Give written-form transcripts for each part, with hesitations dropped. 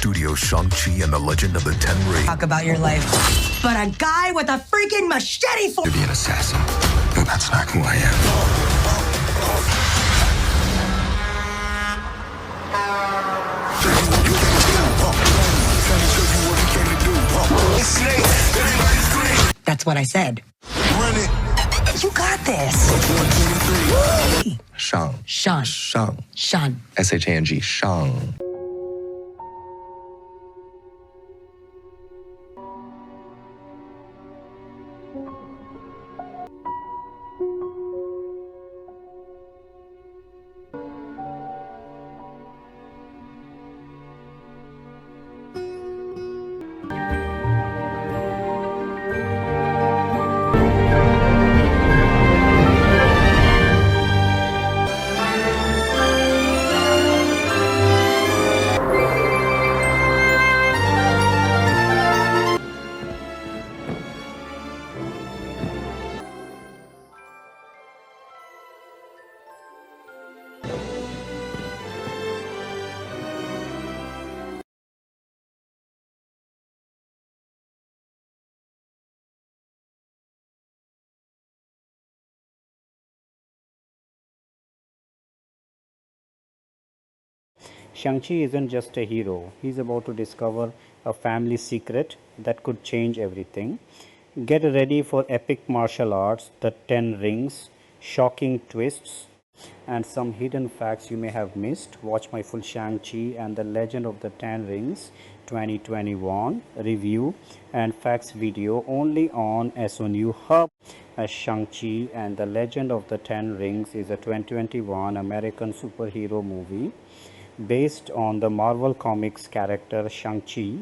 studio Shang-Chi and the Legend of the Ten Rings. Talk about your life. But a guy with a freaking machete for— To be an assassin, and that's not who I am. That's what I said. Run it. You got this. Shang. Shang. Shang. Shang. S-H-A-N-G. Shang. Shang-Chi isn't just a hero, he's about to discover a family secret that could change everything. Get ready for epic martial arts, the Ten Rings, shocking twists, and some hidden facts you may have missed. Watch my full Shang-Chi and the Legend of the Ten Rings 2021 review and facts video only on SONU HUB. Shang-Chi and the Legend of the Ten Rings is a 2021 American superhero movie based on the Marvel Comics character Shang-Chi.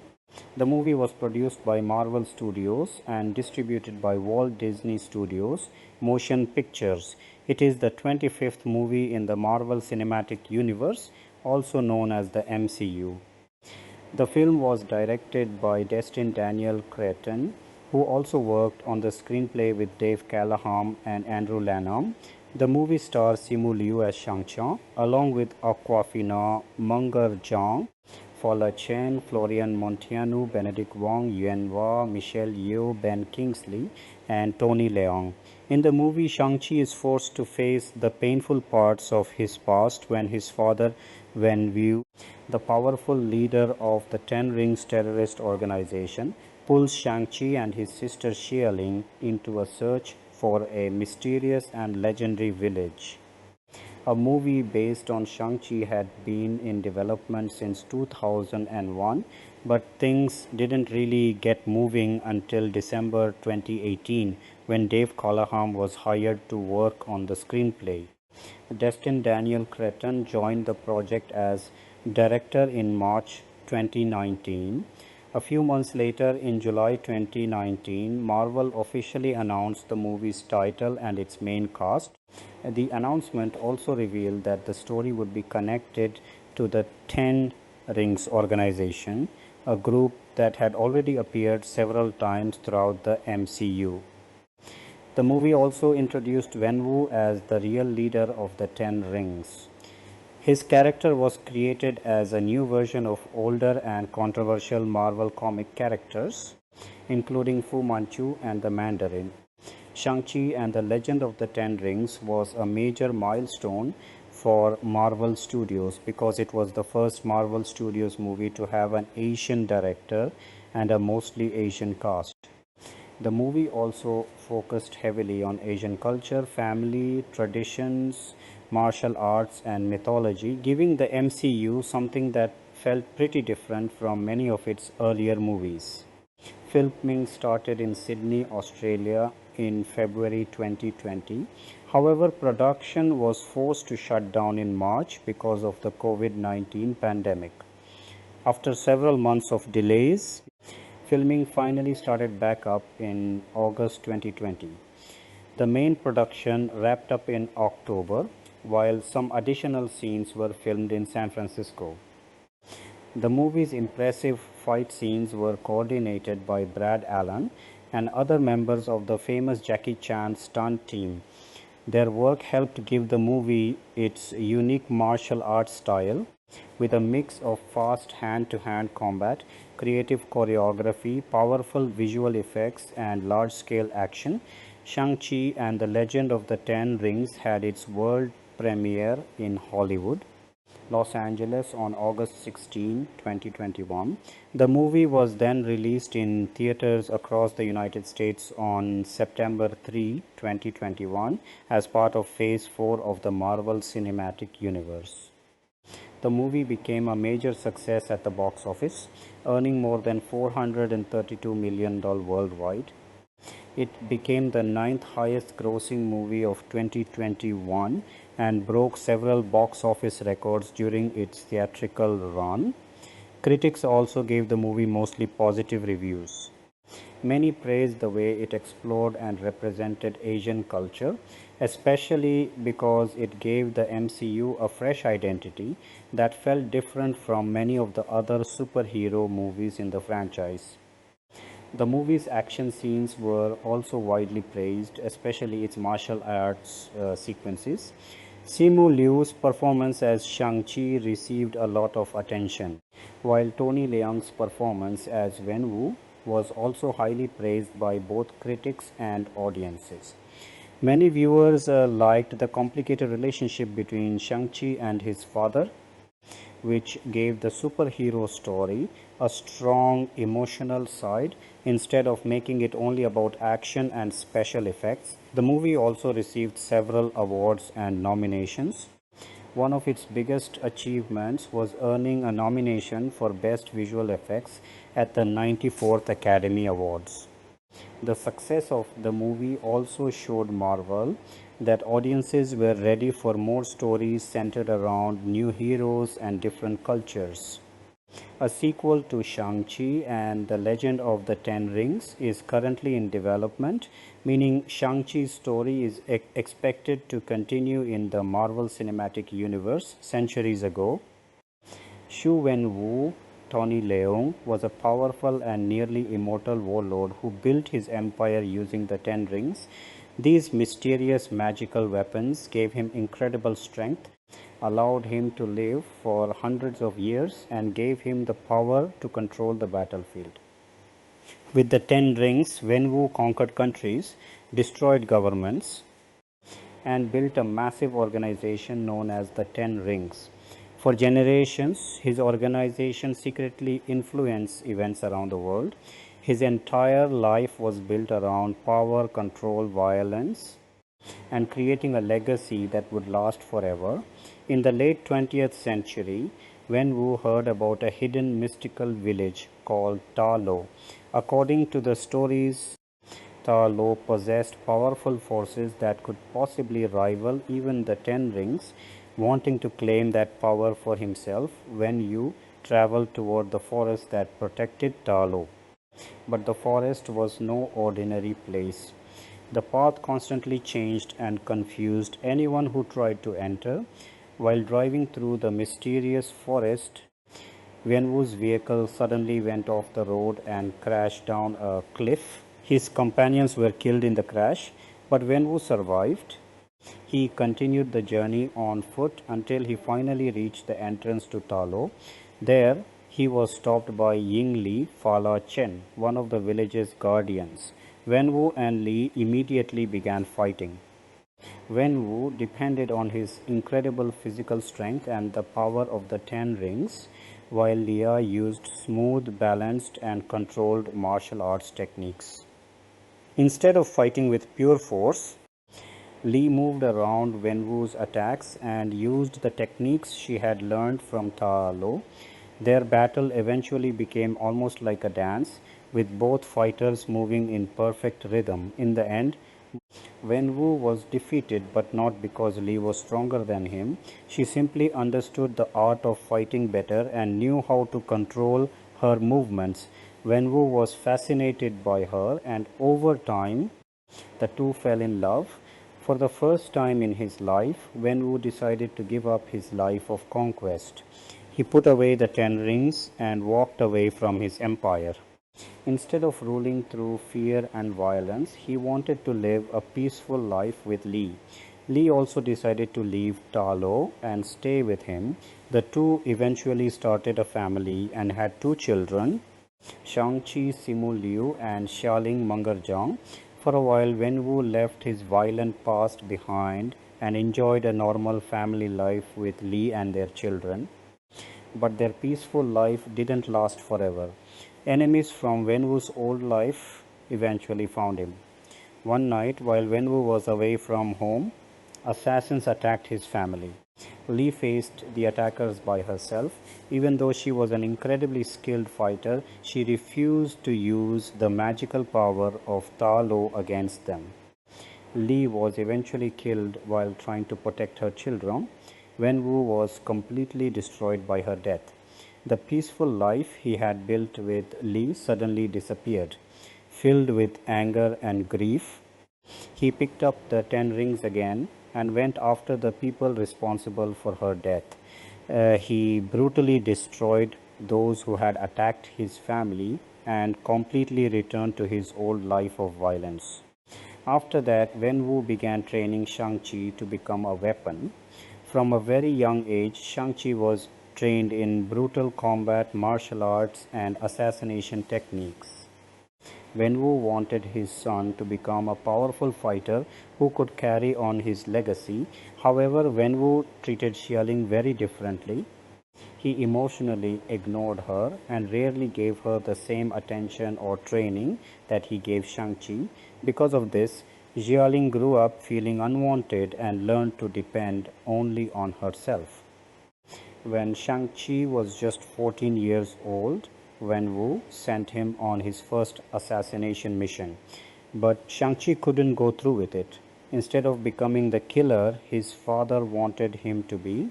The movie was produced by Marvel Studios and distributed by Walt Disney Studios Motion Pictures. It is the 25th movie in the Marvel Cinematic Universe, also known as the MCU. The film was directed by Destin Daniel Cretton, who also worked on the screenplay with Dave Callaham and Andrew Lanham. The movie stars Simu Liu as Shang-Chi, along with Awkwafina, Munger Zhang, Fola Chen, Florian Montiano, Benedict Wong, Wenwu, Michelle Yeoh, Ben Kingsley, and Tony Leung. In the movie, Shang-Chi is forced to face the painful parts of his past when his father, Wenwu, the powerful leader of the Ten Rings terrorist organization, pulls Shang-Chi and his sister Xia into a search for a mysterious and legendary village. A movie based on Shang-Chi had been in development since 2001, but things didn't really get moving until December 2018 when Dave Callaham was hired to work on the screenplay. Destin Daniel Cretton joined the project as director in March 2019. A few months later, in July 2019, Marvel officially announced the movie's title and its main cast. The announcement also revealed that the story would be connected to the Ten Rings organization, a group that had already appeared several times throughout the MCU. The movie also introduced Wenwu as the real leader of the Ten Rings. His character was created as a new version of older and controversial Marvel comic characters, including Fu Manchu and the Mandarin. Shang-Chi and the Legend of the Ten Rings was a major milestone for Marvel Studios because it was the first Marvel Studios movie to have an Asian director and a mostly Asian cast. The movie also focused heavily on Asian culture, family, traditions, martial arts, and mythology, giving the MCU something that felt pretty different from many of its earlier movies. Filming started in Sydney, Australia in February 2020. However, production was forced to shut down in March because of the COVID-19 pandemic. After several months of delays, filming finally started back up in August 2020. The main production wrapped up in October, while some additional scenes were filmed in San Francisco. The movie's impressive fight scenes were coordinated by Brad Allen and other members of the famous Jackie Chan stunt team. Their work helped give the movie its unique martial arts style, With a mix of fast hand-to-hand combat, creative choreography, powerful visual effects, and large-scale action, Shang-Chi and the Legend of the Ten Rings had its world premiere in Hollywood, Los Angeles on August 16, 2021. The movie was then released in theaters across the United States on September 3, 2021 as part of Phase 4 of the Marvel Cinematic Universe. The movie became a major success at the box office, earning more than $432 million worldwide. It became the ninth highest grossing movie of 2021 and broke several box office records during its theatrical run. Critics also gave the movie mostly positive reviews. Many praised the way it explored and represented Asian culture, especially because it gave the MCU a fresh identity that felt different from many of the other superhero movies in the franchise. The movie's action scenes were also widely praised, especially its martial arts sequences. Simu Liu's performance as Shang-Chi received a lot of attention, while Tony Leung's performance as Wenwu was also highly praised by both critics and audiences. Many viewers liked the complicated relationship between Shang-Chi and his father, which gave the superhero story a strong emotional side instead of making it only about action and special effects. The movie also received several awards and nominations. One of its biggest achievements was earning a nomination for Best Visual Effects at the 94th Academy Awards. The success of the movie also showed Marvel that audiences were ready for more stories centered around new heroes and different cultures. A sequel to Shang-Chi and the Legend of the Ten Rings is currently in development, meaning Shang-Chi's story is expected to continue in the Marvel Cinematic Universe centuries ago. Xu Wenwu, Tony Leung, was a powerful and nearly immortal warlord who built his empire using the Ten Rings. These mysterious magical weapons gave him incredible strength, allowed him to live for hundreds of years, and gave him the power to control the battlefield. With the Ten Rings, Wenwu conquered countries, destroyed governments, and built a massive organization known as the Ten Rings. For generations, his organization secretly influenced events around the world. His entire life was built around power, control, violence, and creating a legacy that would last forever. In the late 20th century, Wenwu heard about a hidden mystical village called Ta Lo. According to the stories, Ta Lo possessed powerful forces that could possibly rival even the Ten Rings. Wanting to claim that power for himself, Wenwu traveled toward the forest that protected Ta Lo. But the forest was no ordinary place. The path constantly changed and confused anyone who tried to enter. While driving through the mysterious forest, Wenwu's vehicle suddenly went off the road and crashed down a cliff. His companions were killed in the crash, but Wenwu survived. He continued the journey on foot until he finally reached the entrance to Ta Lo. There, he was stopped by Ying Li Fala Chen, one of the village's guardians. Wenwu and Li immediately began fighting. Wenwu depended on his incredible physical strength and the power of the Ten Rings, while Li used smooth, balanced, and controlled martial arts techniques. Instead of fighting with pure force, Li moved around Wenwu's attacks and used the techniques she had learned from Ta Lo. Their battle eventually became almost like a dance, with both fighters moving in perfect rhythm. In the end, Wenwu was defeated, but not because Li was stronger than him. She simply understood the art of fighting better and knew how to control her movements. Wenwu was fascinated by her, and over time, the two fell in love. For the first time in his life, Wenwu decided to give up his life of conquest. He put away the Ten Rings and walked away from his empire. Instead of ruling through fear and violence, he wanted to live a peaceful life with Li. Li also decided to leave Ta Lo and stay with him. The two eventually started a family and had two children, Shang-Chi, Simu Liu, and Xialing Mangerjiang. For a while, Wenwu left his violent past behind and enjoyed a normal family life with Li and their children. But their peaceful life didn't last forever. Enemies from Wenwu's old life eventually found him. One night, while Wenwu was away from home, assassins attacked his family. Li faced the attackers by herself. Even though she was an incredibly skilled fighter, she refused to use the magical power of Ta Lo against them. Li was eventually killed while trying to protect her children. Wenwu was completely destroyed by her death. The peaceful life he had built with Li suddenly disappeared. Filled with anger and grief, he picked up the 10 rings again and went after the people responsible for her death. He brutally destroyed those who had attacked his family and completely returned to his old life of violence. After that, Wenwu began training Shang-Chi to become a weapon. From a very young age, Shang-Chi was trained in brutal combat, martial arts, and assassination techniques. Wenwu wanted his son to become a powerful fighter who could carry on his legacy. However, Wenwu treated Xialing very differently. He emotionally ignored her and rarely gave her the same attention or training that he gave Shang-Chi. Because of this, Xialing grew up feeling unwanted and learned to depend only on herself. When Shang-Chi was just 14 years old, Wenwu sent him on his first assassination mission. But Shang-Chi couldn't go through with it. Instead of becoming the killer his father wanted him to be,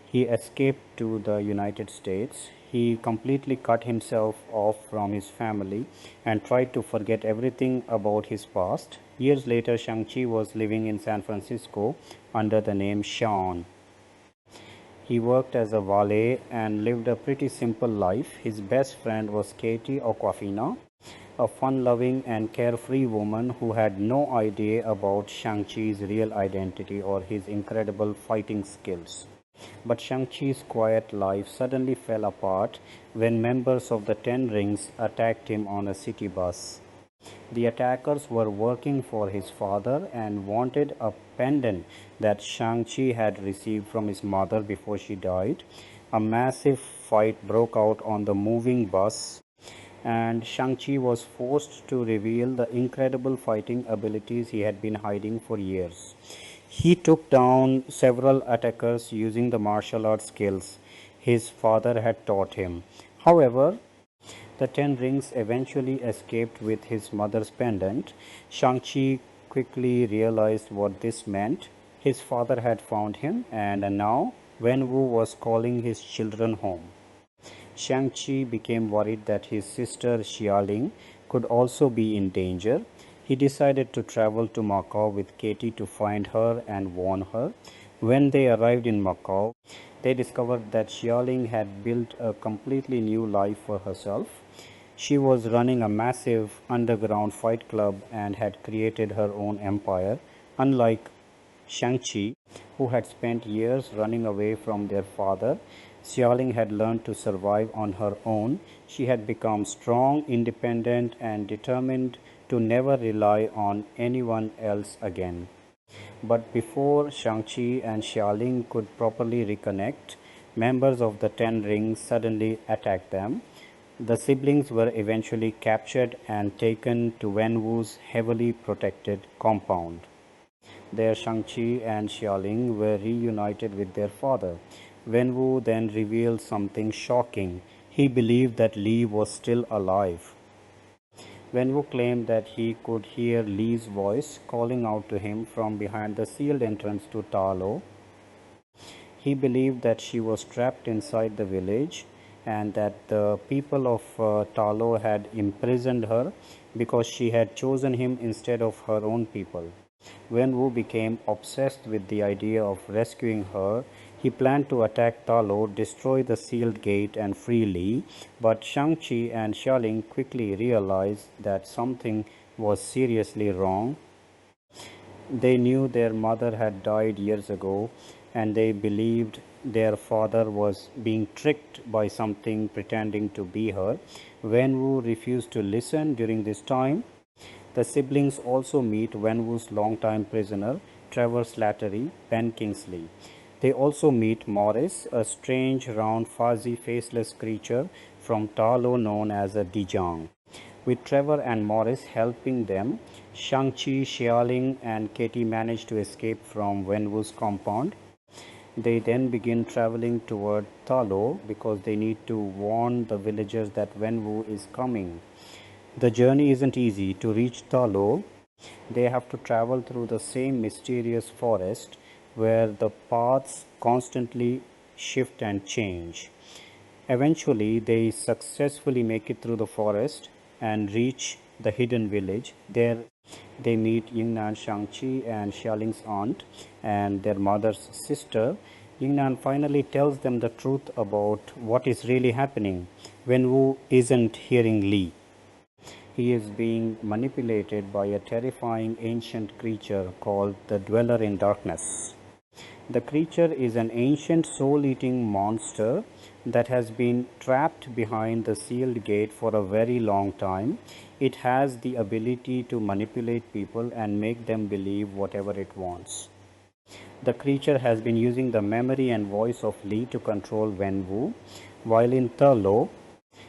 he escaped to the United States. He completely cut himself off from his family and tried to forget everything about his past. Years later, Shang-Chi was living in San Francisco under the name Sean. He worked as a valet and lived a pretty simple life. His best friend was Katie Awkwafina, a fun-loving and carefree woman who had no idea about Shang-Chi's real identity or his incredible fighting skills. But Shang-Chi's quiet life suddenly fell apart when members of the Ten Rings attacked him on a city bus. The attackers were working for his father and wanted a pendant that Shang-Chi had received from his mother before she died. A massive fight broke out on the moving bus, and Shang-Chi was forced to reveal the incredible fighting abilities he had been hiding for years. He took down several attackers using the martial arts skills his father had taught him. However, the Ten Rings eventually escaped with his mother's pendant. Shang-Chi quickly realized what this meant. His father had found him, and now Wenwu was calling his children home. Shang-Chi became worried that his sister Xialing could also be in danger. He decided to travel to Macau with Katie to find her and warn her. When they arrived in Macau, they discovered that Xialing had built a completely new life for herself. She was running a massive underground fight club and had created her own empire. Unlike Shang-Chi, who had spent years running away from their father, Xialing had learned to survive on her own. She had become strong, independent, and determined to never rely on anyone else again. But before Shang-Chi and Xialing could properly reconnect, members of the Ten Rings suddenly attacked them. The siblings were eventually captured and taken to Wenwu's heavily protected compound. There, Shang-Chi and Xialing were reunited with their father. Wenwu then revealed something shocking. He believed that Li was still alive. Wenwu claimed that he could hear Li's voice calling out to him from behind the sealed entrance to Ta Lo. He believed that she was trapped inside the village and that the people of Ta Lo had imprisoned her because she had chosen him instead of her own people. Wenwu became obsessed with the idea of rescuing her. He planned to attack Ta Lo, destroy the sealed gate, and free Li, but Shang-Chi and Xialing quickly realized that something was seriously wrong. They knew their mother had died years ago, and they believed their father was being tricked by something pretending to be her. Wenwu refused to listen during this time. The siblings also meet Wenwu's longtime prisoner, Trevor Slattery, Ben Kingsley. They also meet Morris, a strange, round, fuzzy, faceless creature from Ta Lo known as a Dijang. With Trevor and Morris helping them, Shang-Chi, Xialing, and Katie manage to escape from Wenwu's compound. They then begin traveling toward Ta Lo because they need to warn the villagers that Wenwu is coming. The journey isn't easy. To reach Ta Lo, they have to travel through the same mysterious forest where the paths constantly shift and change. Eventually, they successfully make it through the forest and reach the hidden village. There, they meet Yingnan, Shang-Chi, and Xialing's aunt and their mother's sister. Yingnan finally tells them the truth about what is really happening. Wenwu isn't hearing Li. He is being manipulated by a terrifying ancient creature called the Dweller in Darkness. The creature is an ancient soul-eating monster that has been trapped behind the sealed gate for a very long time. It has the ability to manipulate people and make them believe whatever it wants. The creature has been using the memory and voice of Li to control Wenwu, while in Ta Lo,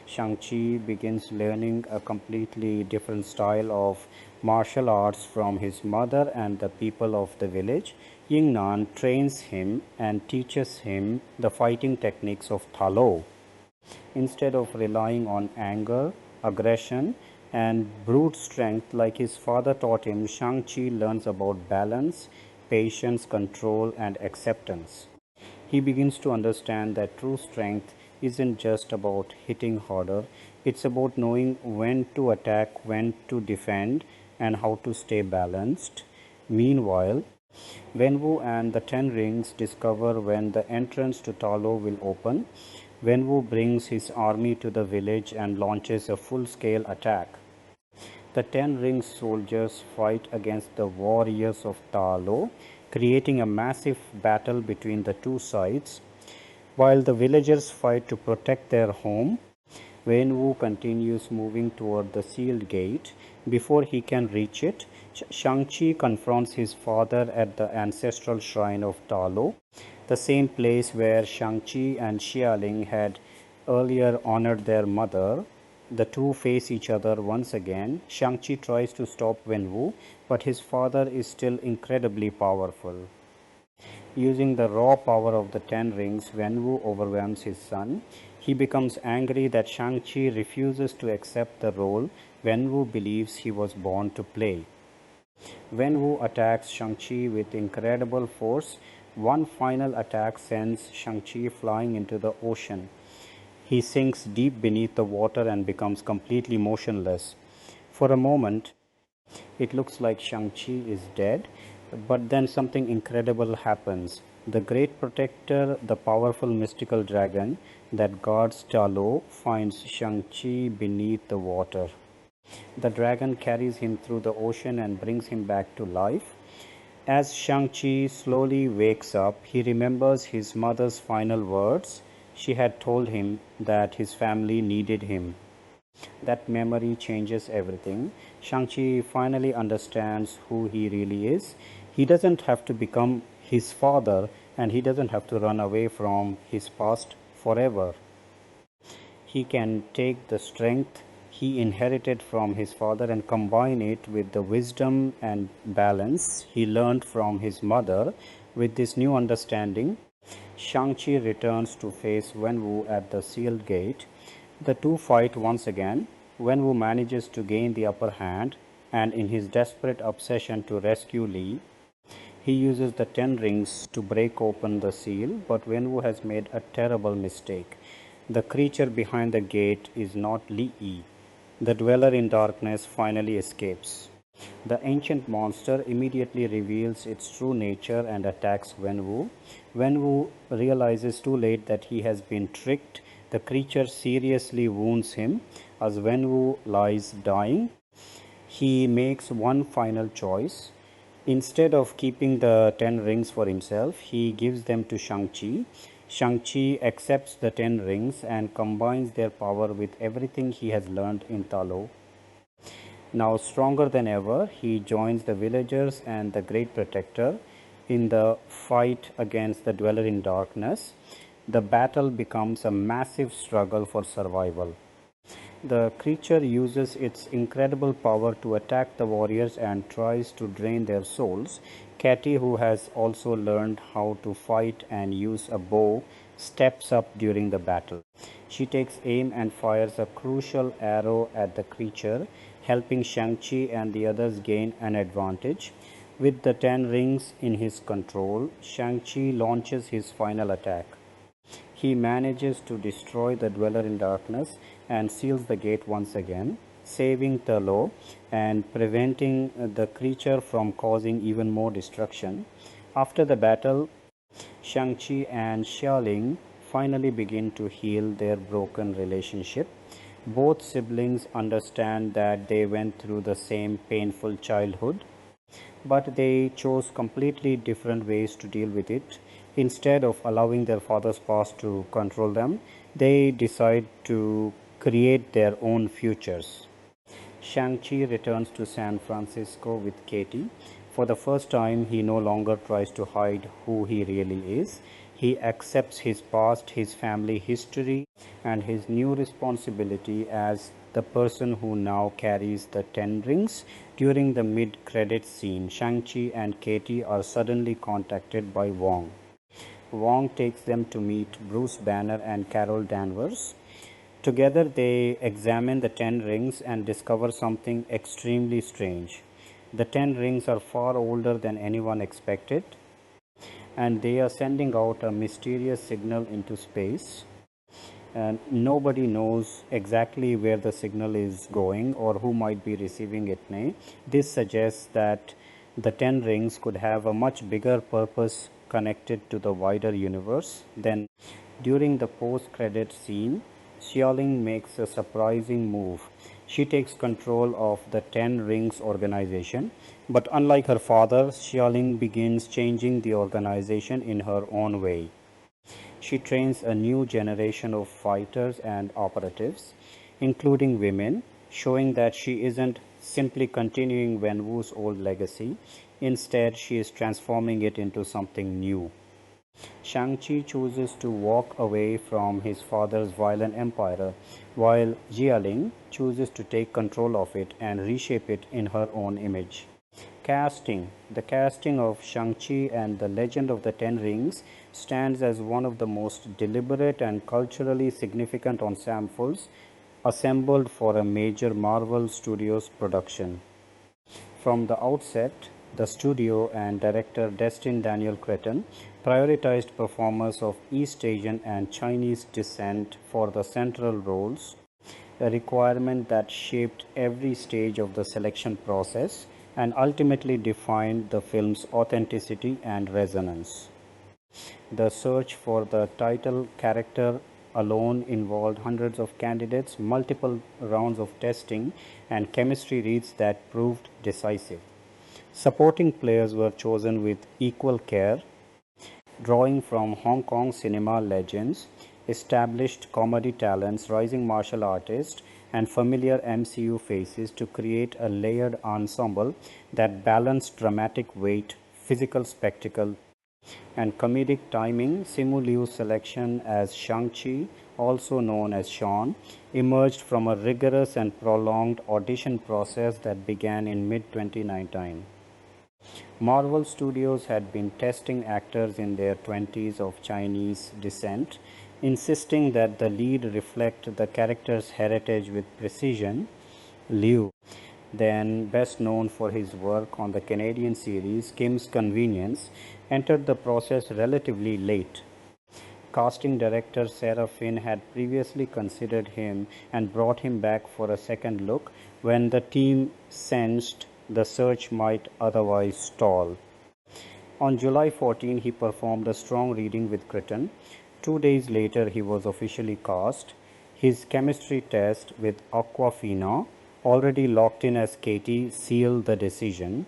Shang-Chi begins learning a completely different style of martial arts from his mother and the people of the village. Yingnan trains him and teaches him the fighting techniques of Ta Lo. Instead of relying on anger, aggression, and brute strength like his father taught him, Shang-Chi learns about balance, patience, control, and acceptance. He begins to understand that true strength isn't just about hitting harder, it's about knowing when to attack, when to defend, and how to stay balanced. Meanwhile, Wenwu and the Ten Rings discover when the entrance to Ta Lo will open. Wenwu brings his army to the village and launches a full-scale attack. The Ten Rings soldiers fight against the warriors of Ta Lo, creating a massive battle between the two sides. While the villagers fight to protect their home, Wenwu continues moving toward the sealed gate. Before he can reach it, Shang-Chi confronts his father at the ancestral shrine of Ta Lo, the same place where Shang-Chi and Xialing had earlier honored their mother. The two face each other once again. Shang-Chi tries to stop Wenwu, but his father is still incredibly powerful. Using the raw power of the Ten Rings, Wenwu overwhelms his son. He becomes angry that Shang-Chi refuses to accept the role Wenwu believes he was born to play. Wenwu attacks Shang-Chi with incredible force. One final attack sends Shang-Chi flying into the ocean. He sinks deep beneath the water and becomes completely motionless. For a moment, it looks like Shang-Chi is dead, but then something incredible happens. The Great Protector, the powerful mystical dragon that guards Ta Lo, finds Shang-Chi beneath the water. The dragon carries him through the ocean and brings him back to life. As Shang-Chi slowly wakes up, he remembers his mother's final words. She had told him that his family needed him. That memory changes everything. Shang-Chi finally understands who he really is. He doesn't have to become his father, and he doesn't have to run away from his past forever. He can take the strength he inherited from his father and combine it with the wisdom and balance he learned from his mother. With this new understanding, Shang-Chi returns to face Wenwu at the sealed gate. The two fight once again. Wenwu manages to gain the upper hand, and in his desperate obsession to rescue Li, he uses the Ten Rings to break open the seal, but Wenwu has made a terrible mistake. The creature behind the gate is not Li Yi. The Dweller in Darkness finally escapes. The ancient monster immediately reveals its true nature and attacks Wenwu. Wenwu realizes too late that he has been tricked. The creature seriously wounds him. As Wenwu lies dying, he makes one final choice. Instead of keeping the 10 rings for himself, he gives them to Shang-Chi. Shang-Chi accepts the 10 rings and combines their power with everything he has learned in Talo. Now stronger than ever, he joins the villagers and the Great Protector in the fight against the Dweller in Darkness. The battle becomes a massive struggle for survival. The creature uses its incredible power to attack the warriors and tries to drain their souls. Katie, who has also learned how to fight and use a bow, steps up during the battle. She takes aim and fires a crucial arrow at the creature, helping Shang-Chi and the others gain an advantage. With the 10 rings in his control, Shang-Chi launches his final attack. He manages to destroy the Dweller in Darkness and seals the gate once again, saving Talo and preventing the creature from causing even more destruction. After the battle, Shang-Chi and Xiaoling finally begin to heal their broken relationship. Both siblings understand that they went through the same painful childhood, but they chose completely different ways to deal with it. Instead of allowing their father's past to control them, they decide to create their own futures. Shang-Chi returns to San Francisco with Katie. For the first time, he no longer tries to hide who he really is. He accepts his past, his family history, and his new responsibility as the person who now carries the 10 rings. During the mid-credits scene, Shang-Chi and Katie are suddenly contacted by Wong. Wong takes them to meet Bruce Banner and Carol Danvers. Together they examine the 10 rings and discover something extremely strange. The 10 rings are far older than anyone expected, and they are sending out a mysterious signal into space. And nobody knows exactly where the signal is going or who might be receiving it. This suggests that the 10 rings could have a much bigger purpose connected to the wider universe. Then, during the post-credit scene, Xiaoling makes a surprising move. She takes control of the 10 Rings organization, but unlike her father, Xiaoling begins changing the organization in her own way. She trains a new generation of fighters and operatives, including women, showing that she isn't simply continuing Wenwu's old legacy. Instead, she is transforming it into something new. Shang-Chi chooses to walk away from his father's violent empire, while Jialing chooses to take control of it and reshape it in her own image. Casting. The casting of Shang-Chi and the Legend of the Ten Rings stands as one of the most deliberate and culturally significant ensembles assembled for a major Marvel Studios production. From the outset, the studio and director Destin Daniel Cretton prioritized performers of East Asian and Chinese descent for the central roles, a requirement that shaped every stage of the selection process and ultimately defined the film's authenticity and resonance. The search for the title character alone involved hundreds of candidates, multiple rounds of testing, and chemistry reads that proved decisive. Supporting players were chosen with equal care, drawing from Hong Kong cinema legends, established comedy talents, rising martial artists, and familiar MCU faces to create a layered ensemble that balanced dramatic weight, physical spectacle, and comedic timing. Simu Liu's selection as Shang-Chi, also known as Sean, emerged from a rigorous and prolonged audition process that began in mid-2019. Marvel Studios had been testing actors in their 20s of Chinese descent, insisting that the lead reflect the character's heritage with precision. Liu, then best known for his work on the Canadian series Kim's Convenience, entered the process relatively late. Casting director Sarah Finn had previously considered him and brought him back for a second look when the team sensed the search might otherwise stall. On July 14, he performed a strong reading with Cretton. 2 days later, he was officially cast. His chemistry test with Awkwafina, already locked in as Katie, sealed the decision.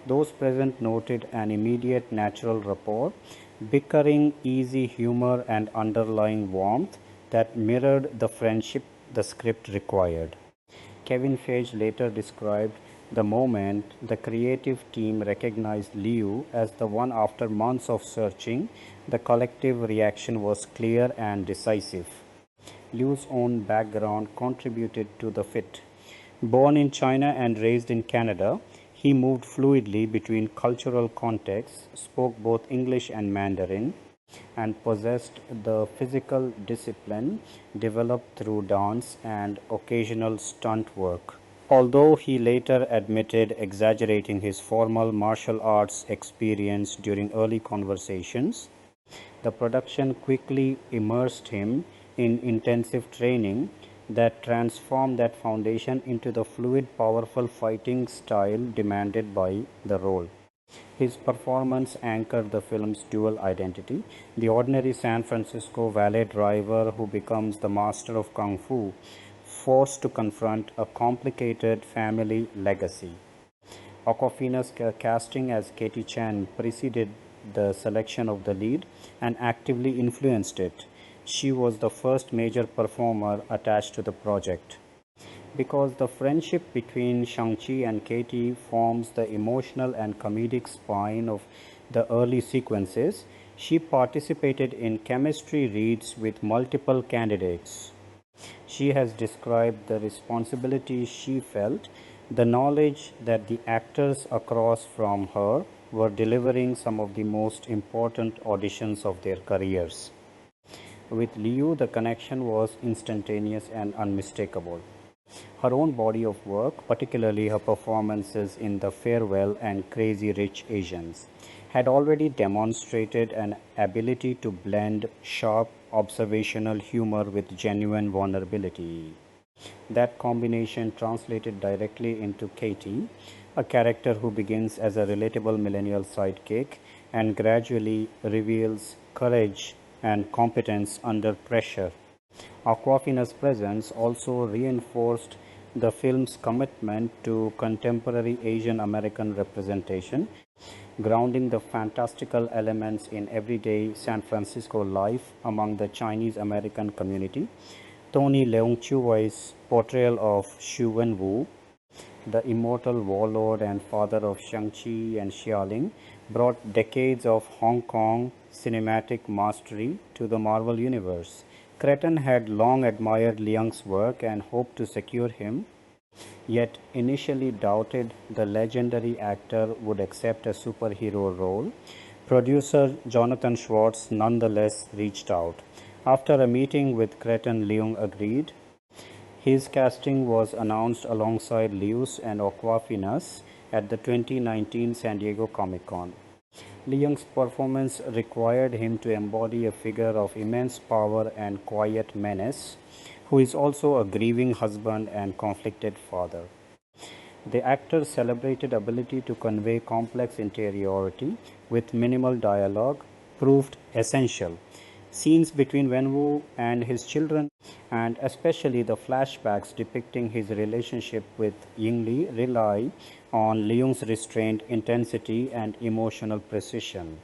Those present noted an immediate natural rapport, bickering, easy humor, and underlying warmth that mirrored the friendship the script required. Kevin Feige later described the moment the creative team recognized Liu as the one after months of searching, the collective reaction was clear and decisive. Liu's own background contributed to the fit. Born in China and raised in Canada, he moved fluidly between cultural contexts, spoke both English and Mandarin, and possessed the physical discipline developed through dance and occasional stunt work. Although he later admitted exaggerating his formal martial arts experience during early conversations, the production quickly immersed him in intensive training that transformed that foundation into the fluid, powerful fighting style demanded by the role. His performance anchored the film's dual identity: the ordinary San Francisco valet driver who becomes the master of kung fu, forced to confront a complicated family legacy. Awkwafina's casting as Katie Chan preceded the selection of the lead and actively influenced it. She was the first major performer attached to the project. Because the friendship between Shang-Chi and Katie forms the emotional and comedic spine of the early sequences, she participated in chemistry reads with multiple candidates. She has described the responsibility she felt, the knowledge that the actors across from her were delivering some of the most important auditions of their careers. With Liu, the connection was instantaneous and unmistakable. Her own body of work, particularly her performances in The Farewell and Crazy Rich Asians, had already demonstrated an ability to blend sharp observational humor with genuine vulnerability. That combination translated directly into Katie, a character who begins as a relatable millennial sidekick and gradually reveals courage and competence under pressure. Awkwafina's presence also reinforced the film's commitment to contemporary Asian American representation, grounding the fantastical elements in everyday San Francisco life among the Chinese American community. Tony Leung Chiu-wai's portrayal of Wenwu, the immortal warlord and father of Shang-Chi and Xialing, brought decades of Hong Kong cinematic mastery to the Marvel Universe. Cretton had long admired Leung's work and hoped to secure him, yet initially doubted the legendary actor would accept a superhero role. Producer Jonathan Schwartz nonetheless reached out. After a meeting with Cretton, Leung agreed. His casting was announced alongside Liu's and Awkwafina's at the 2019 San Diego Comic-Con. Leung's performance required him to embody a figure of immense power and quiet menace, who is also a grieving husband and conflicted father. The actor's celebrated ability to convey complex interiority with minimal dialogue proved essential. Scenes between Wenwu and his children, and especially the flashbacks depicting his relationship with Yingli, rely on Leung's restrained intensity and emotional precision.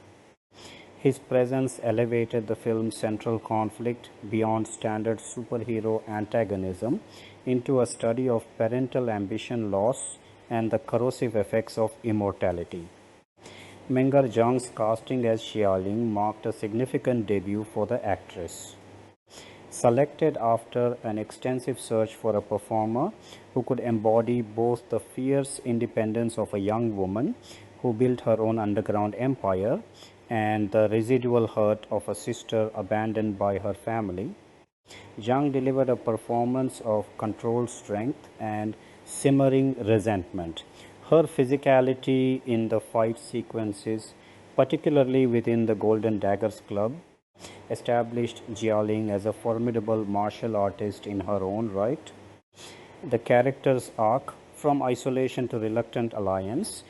His presence elevated the film's central conflict beyond standard superhero antagonism into a study of parental ambition loss and the corrosive effects of immortality. Mengar Zhang's casting as Xialing marked a significant debut for the actress. Selected after an extensive search for a performer who could embody both the fierce independence of a young woman who built her own underground empire and the residual hurt of a sister abandoned by her family, Zhang delivered a performance of controlled strength and simmering resentment. Her physicality in the fight sequences, particularly within the Golden Daggers Club, established Jialing as a formidable martial artist in her own right. The character's arc, from isolation to reluctant alliance,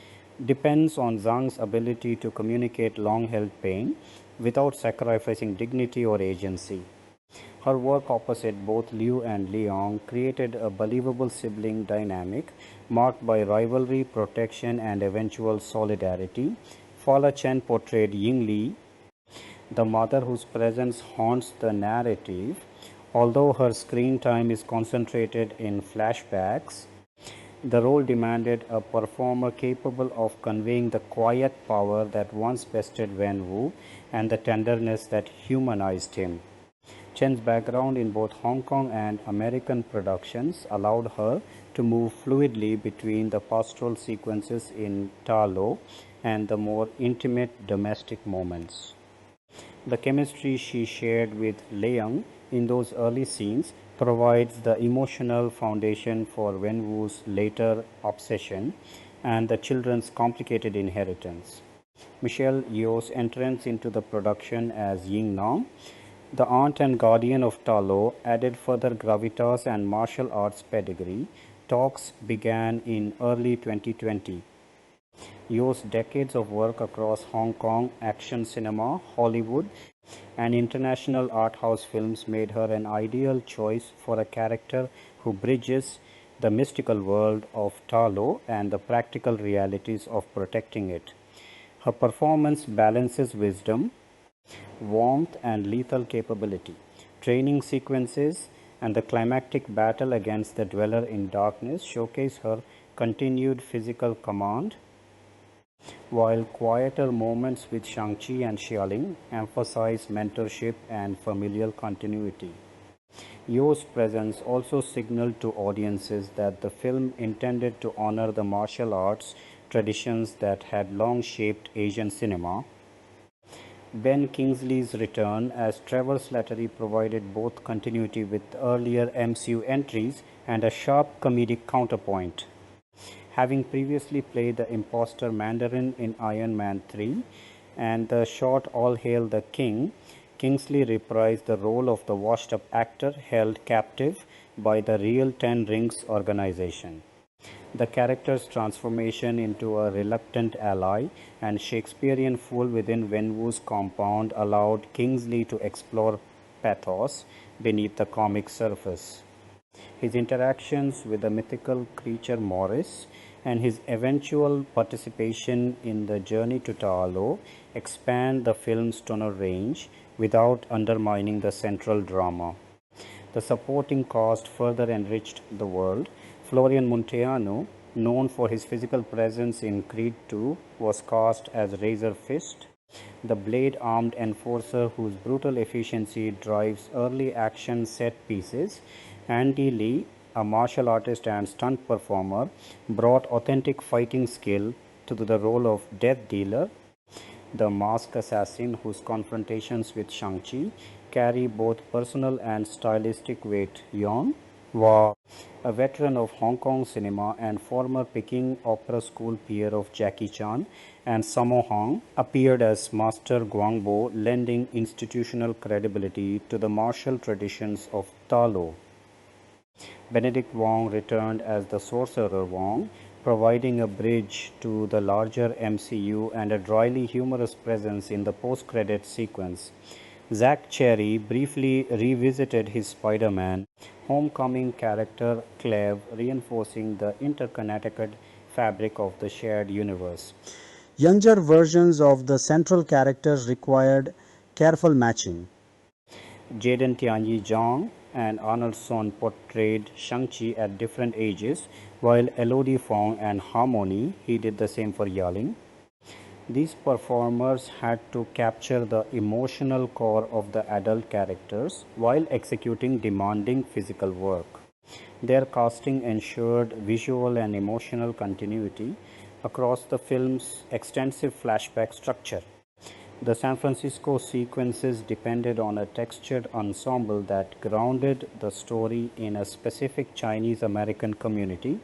depends on Zhang's ability to communicate long-held pain without sacrificing dignity or agency. Her work opposite both Liu and Leung created a believable sibling dynamic marked by rivalry, protection, and eventual solidarity. Fala Chen portrayed Ying Li, the mother whose presence haunts the narrative. Although her screen time is concentrated in flashbacks, the role demanded a performer capable of conveying the quiet power that once bested Wenwu and the tenderness that humanized him. Chen's background in both Hong Kong and American productions allowed her to move fluidly between the pastoral sequences in Ta Lo and the more intimate domestic moments. The chemistry she shared with Leung in those early scenes provides the emotional foundation for Wenwu's later obsession and the children's complicated inheritance. Michelle Yeoh's entrance into the production as Ying Nam, the aunt and guardian of Ta Lo, added further gravitas and martial arts pedigree. Talks began in early 2020. Yeoh's decades of work across Hong Kong, action cinema, Hollywood, and international art house films made her an ideal choice for a character who bridges the mystical world of Ta Lo and the practical realities of protecting it. Her performance balances wisdom, warmth, and lethal capability. Training sequences and the climactic battle against the Dweller in Darkness showcase her continued physical command, while quieter moments with Shang-Chi and Xialing emphasize mentorship and familial continuity. Yeoh's presence also signaled to audiences that the film intended to honor the martial arts traditions that had long shaped Asian cinema. Ben Kingsley's return as Trevor Slattery provided both continuity with earlier MCU entries and a sharp comedic counterpoint. Having previously played the imposter Mandarin in Iron Man 3 and the short All Hail the King, Kingsley reprised the role of the washed-up actor held captive by the real Ten Rings organization. The character's transformation into a reluctant ally and Shakespearean fool within Wenwu's compound allowed Kingsley to explore pathos beneath the comic surface. His interactions with the mythical creature Morris and his eventual participation in the journey to Ta Lo expand the film's tonal range without undermining the central drama. The supporting cast further enriched the world. Florian Munteanu, known for his physical presence in Creed 2, was cast as Razor Fist, the blade-armed enforcer whose brutal efficiency drives early action set pieces. Andy Lee, a martial artist and stunt performer, brought authentic fighting skill to the role of Death Dealer, the masked assassin whose confrontations with Shang-Chi carry both personal and stylistic weight. Yeoh, a veteran of Hong Kong cinema and former Peking Opera School peer of Jackie Chan, and Sammo Hung, appeared as Master Guangbo, lending institutional credibility to the martial traditions of Ta Lo. Benedict Wong returned as the Sorcerer Wong, providing a bridge to the larger MCU and a dryly humorous presence in the post-credits sequence. Zach Cherry briefly revisited his Spider-Man Homecoming character Cleve, reinforcing the interconnected fabric of the shared universe. Younger versions of the central characters required careful matching. Jaden Tianyi Zhang and Arnold Son portrayed Shang-Chi at different ages, while Elodie Fong and Harmony, he did the same for Yaling. These performers had to capture the emotional core of the adult characters while executing demanding physical work. Their casting ensured visual and emotional continuity across the film's extensive flashback structure. The San Francisco sequences depended on a textured ensemble that grounded the story in a specific Chinese American community.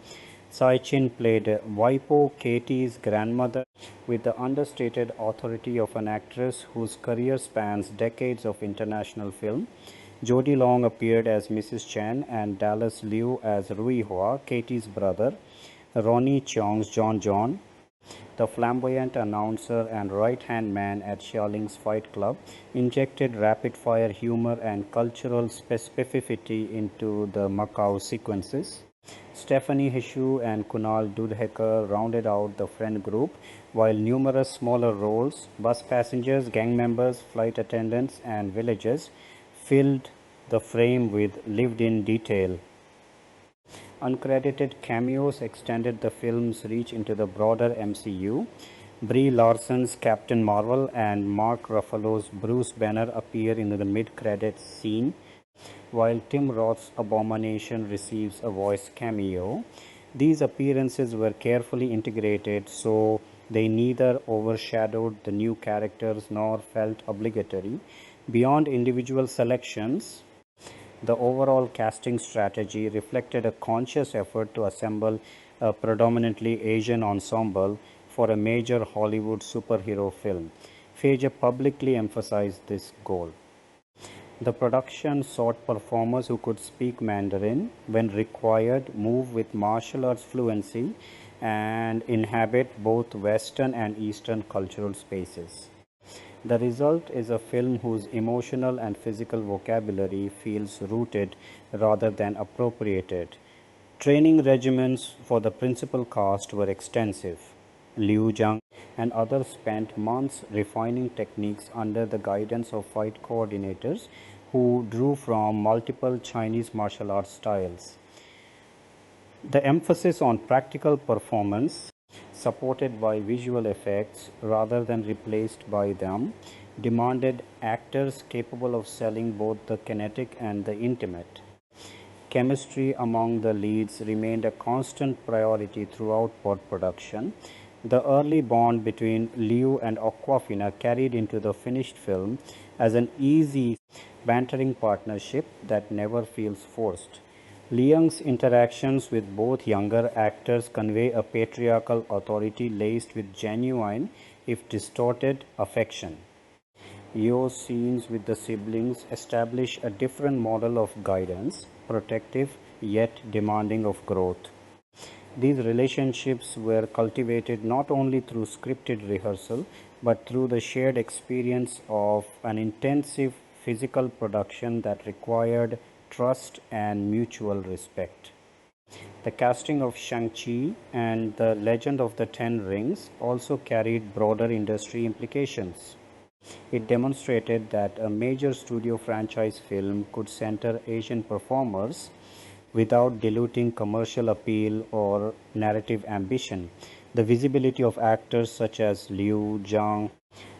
Tsai Chin played Waipo, Katie's grandmother, with the understated authority of an actress whose career spans decades of international film. Jody Long appeared as Mrs. Chen and Dallas Liu as Rui Hua, Katie's brother. Ronnie Cheong's John John The flamboyant announcer and right-hand man at Xiaoling's Fight Club injected rapid-fire humor and cultural specificity into the Macau sequences. Stephanie Hishu and Kunal Dudhekar rounded out the friend group, while numerous smaller roles, bus passengers, gang members, flight attendants, and villagers filled the frame with lived-in detail. Uncredited cameos extended the film's reach into the broader MCU. Brie Larson's Captain Marvel and Mark Ruffalo's Bruce Banner appear in the mid-credits scene, while Tim Roth's Abomination receives a voice cameo. These appearances were carefully integrated so they neither overshadowed the new characters nor felt obligatory. Beyond individual selections, the overall casting strategy reflected a conscious effort to assemble a predominantly Asian ensemble for a major Hollywood superhero film. Phaedra publicly emphasized this goal. The production sought performers who could speak Mandarin when required, move with martial arts fluency, and inhabit both Western and Eastern cultural spaces. The result is a film whose emotional and physical vocabulary feels rooted rather than appropriated. Training regimens for the principal cast were extensive. Liu Zhang and others spent months refining techniques under the guidance of fight coordinators who drew from multiple Chinese martial arts styles. The emphasis on practical performance, supported by visual effects rather than replaced by them, demanded actors capable of selling both the kinetic and the intimate. Chemistry among the leads remained a constant priority throughout production. The early bond between Liu and Awkwafina carried into the finished film as an easy, bantering partnership that never feels forced. Leung's interactions with both younger actors convey a patriarchal authority laced with genuine, if distorted, affection. Yeoh's scenes with the siblings establish a different model of guidance, protective yet demanding of growth. These relationships were cultivated not only through scripted rehearsal but through the shared experience of an intensive physical production that required trust and mutual respect. The casting of Shang-Chi and the Legend of the Ten Rings also carried broader industry implications. It demonstrated that a major studio franchise film could center Asian performers without diluting commercial appeal or narrative ambition. The visibility of actors such as Liu, Zhang,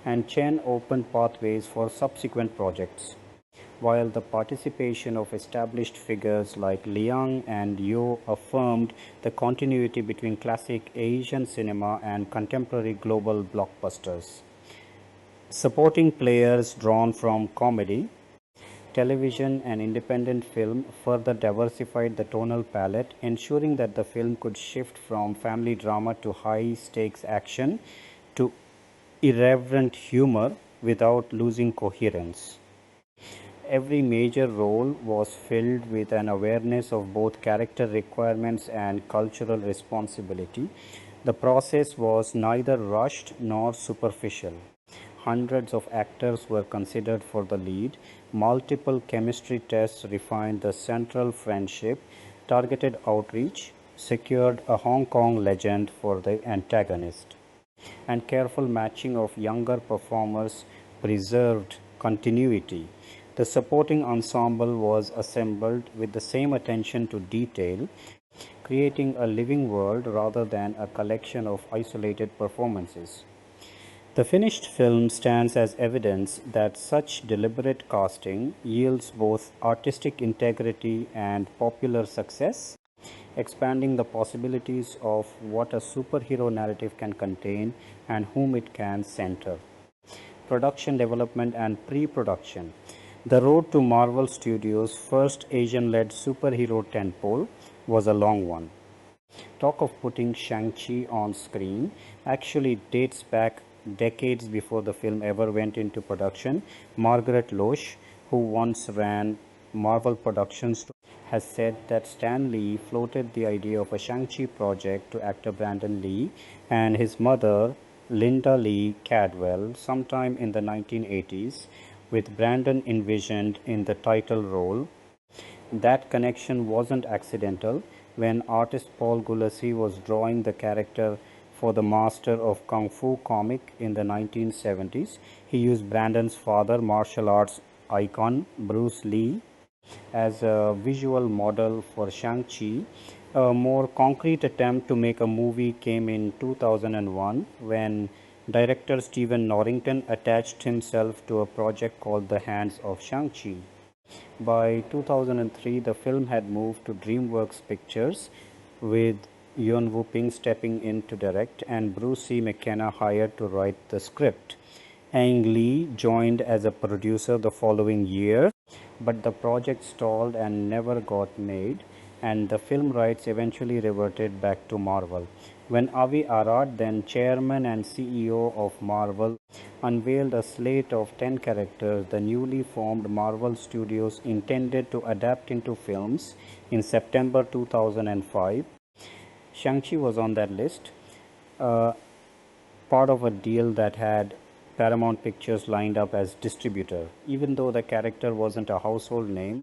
and Chen opened pathways for subsequent projects, while the participation of established figures like Liang and Yeoh affirmed the continuity between classic Asian cinema and contemporary global blockbusters. Supporting players drawn from comedy, television, and independent film further diversified the tonal palette, ensuring that the film could shift from family drama to high-stakes action to irreverent humor without losing coherence. Every major role was filled with an awareness of both character requirements and cultural responsibility. The process was neither rushed nor superficial. Hundreds of actors were considered for the lead. Multiple chemistry tests refined the central friendship. Targeted outreach secured a Hong Kong legend for the antagonist, and careful matching of younger performers preserved continuity. The supporting ensemble was assembled with the same attention to detail, creating a living world rather than a collection of isolated performances. The finished film stands as evidence that such deliberate casting yields both artistic integrity and popular success, expanding the possibilities of what a superhero narrative can contain and whom it can center. Production development and pre-production. The road to Marvel Studios' first Asian-led superhero tentpole was a long one. Talk of putting Shang-Chi on screen actually dates back decades before the film ever went into production. Margaret Loesch, who once ran Marvel Productions, has said that Stan Lee floated the idea of a Shang-Chi project to actor Brandon Lee and his mother, Linda Lee Cadwell, sometime in the 1980s, with Brandon envisioned in the title role. That connection wasn't accidental. When artist Paul Gulacy was drawing the character for the Master of Kung Fu comic in the 1970s, he used Brandon's father, martial arts icon Bruce Lee, as a visual model for Shang-Chi. A more concrete attempt to make a movie came in 2001 when director Stephen Norrington attached himself to a project called The Hands of Shang-Chi. By 2003, the film had moved to DreamWorks Pictures, with Yeoh stepping in to direct and Bruce C. McKenna hired to write the script. Ang Lee joined as a producer the following year, but the project stalled and never got made, and the film rights eventually reverted back to Marvel. When Avi Arad, then chairman and CEO of Marvel, unveiled a slate of 10 characters the newly formed Marvel Studios intended to adapt into films in September 2005, Shang-Chi was on that list, uh, part of a deal that had Paramount Pictures lined up as distributor. Even though the character wasn't a household name,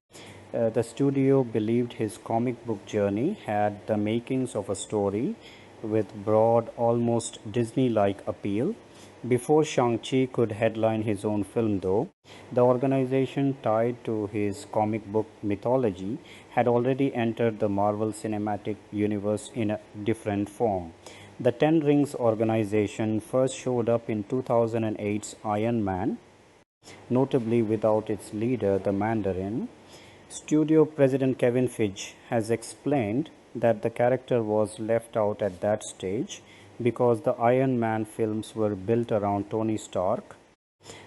the studio believed his comic book journey had the makings of a story with broad, almost Disney-like appeal. Before Shang-Chi could headline his own film, though, the organization tied to his comic book mythology had already entered the Marvel Cinematic Universe in a different form. The Ten Rings organization first showed up in 2008's Iron Man, notably without its leader, the Mandarin. Studio president Kevin Feige has explained that the character was left out at that stage because the Iron Man films were built around Tony Stark,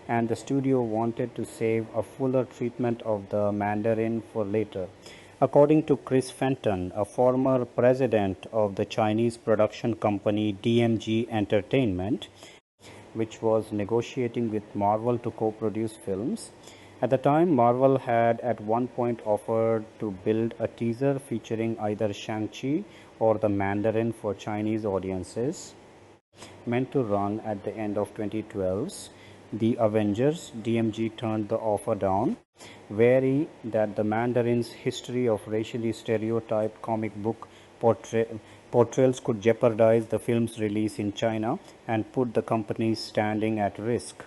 and the studio wanted to save a fuller treatment of the Mandarin for later. According to Chris Fenton, a former president of the Chinese production company DMG Entertainment, which was negotiating with Marvel to co-produce films. At the time, Marvel had at one point offered to build a teaser featuring either Shang-Chi or the Mandarin for Chinese audiences, meant to run at the end of 2012's The Avengers. DMG turned the offer down, wary that the Mandarin's history of racially stereotyped comic book portrayals could jeopardize the film's release in China and put the company's standing at risk.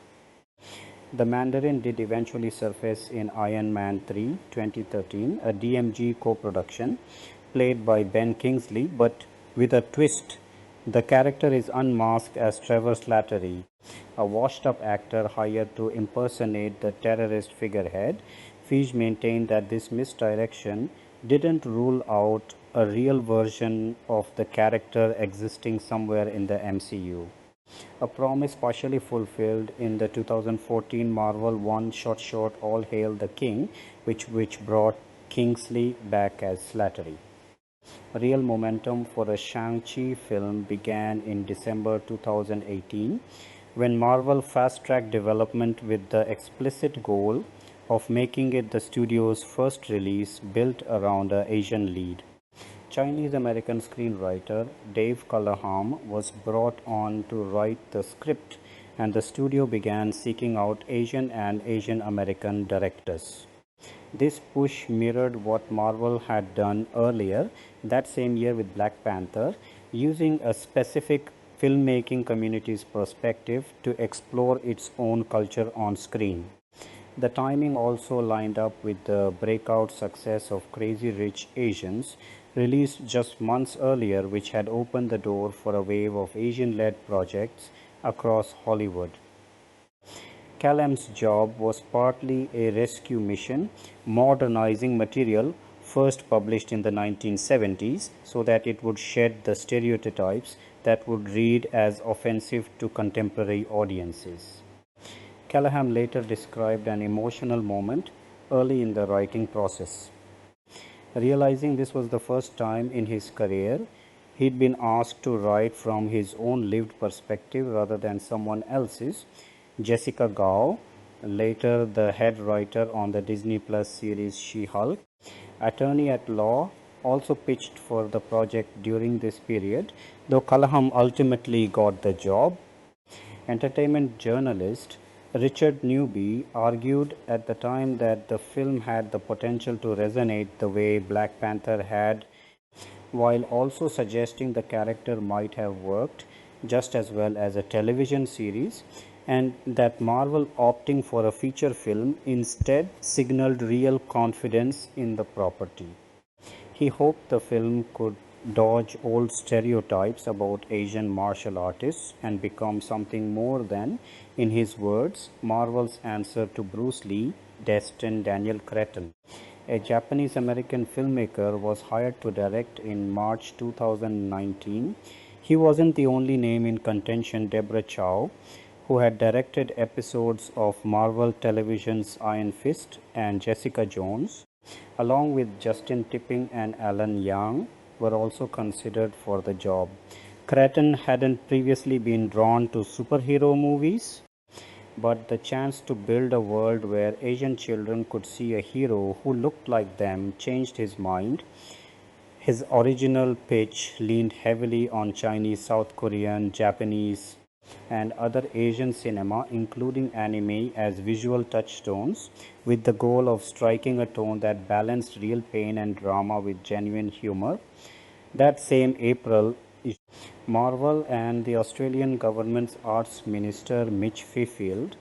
The Mandarin did eventually surface in Iron Man 3 2013, a DMG co-production played by Ben Kingsley, but with a twist. The character is unmasked as Trevor Slattery, a washed-up actor hired to impersonate the terrorist figurehead. Feige maintained that this misdirection didn't rule out a real version of the character existing somewhere in the MCU. A promise partially fulfilled in the 2014 Marvel one-shot All Hail the King, which brought Kingsley back as Slattery. Real momentum for a Shang-Chi film began in December 2018 when Marvel fast-tracked development with the explicit goal of making it the studio's first release built around an Asian lead. Chinese-American screenwriter Dave Callaham was brought on to write the script, and the studio began seeking out Asian and Asian-American directors. This push mirrored what Marvel had done earlier that same year with Black Panther, using a specific filmmaking community's perspective to explore its own culture on screen. The timing also lined up with the breakout success of Crazy Rich Asians, released just months earlier, which had opened the door for a wave of Asian-led projects across Hollywood. Callum's job was partly a rescue mission, modernizing material first published in the 1970s so that it would shed the stereotypes that would read as offensive to contemporary audiences. Callaham later described an emotional moment early in the writing process. Realizing this was the first time in his career he'd been asked to write from his own lived perspective rather than someone else's, Jessica Gao, later the head writer on the Disney Plus series She-Hulk, attorney at law, also pitched for the project during this period, though Kalaham ultimately got the job. Entertainment journalist Richard Newby argued at the time that the film had the potential to resonate the way Black Panther had, while also suggesting the character might have worked just as well as a television series, and that Marvel opting for a feature film instead signaled real confidence in the property. He hoped the film could dodge old stereotypes about Asian martial artists and become something more than, in his words, Marvel's answer to Bruce Lee, destined Daniel Cretton. A Japanese American filmmaker was hired to direct in March 2019. He wasn't the only name in contention. Deborah Chow, who had directed episodes of Marvel Television's Iron Fist and Jessica Jones, along with Justin Tipping and Alan Yang, were also considered for the job. Cretton hadn't previously been drawn to superhero movies, but the chance to build a world where Asian children could see a hero who looked like them changed his mind. His original pitch leaned heavily on Chinese, South Korean, Japanese, and other Asian cinema, including anime, as visual touchstones, with the goal of striking a tone that balanced real pain and drama with genuine humor. That same April, Marvel and the Australian government's arts minister Mitch Fifield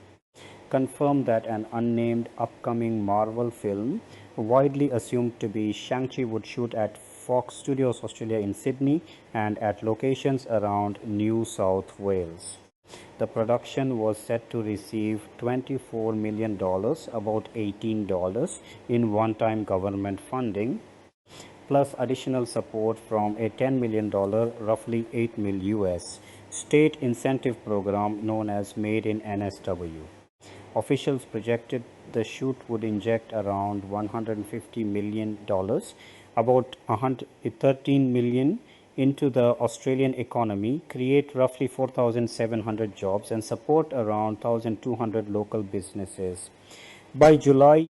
confirmed that an unnamed upcoming Marvel film, widely assumed to be Shang-Chi, would shoot at Fox Studios Australia in Sydney and at locations around New South Wales. The production was set to receive $24 million, about $18, in one-time government funding, plus additional support from a $10 million, roughly $8 million US, state incentive program known as Made in NSW. Officials projected the shoot would inject around $150 million, about $13 million, into the Australian economy, create roughly 4,700 jobs, and support around 1,200 local businesses. By July,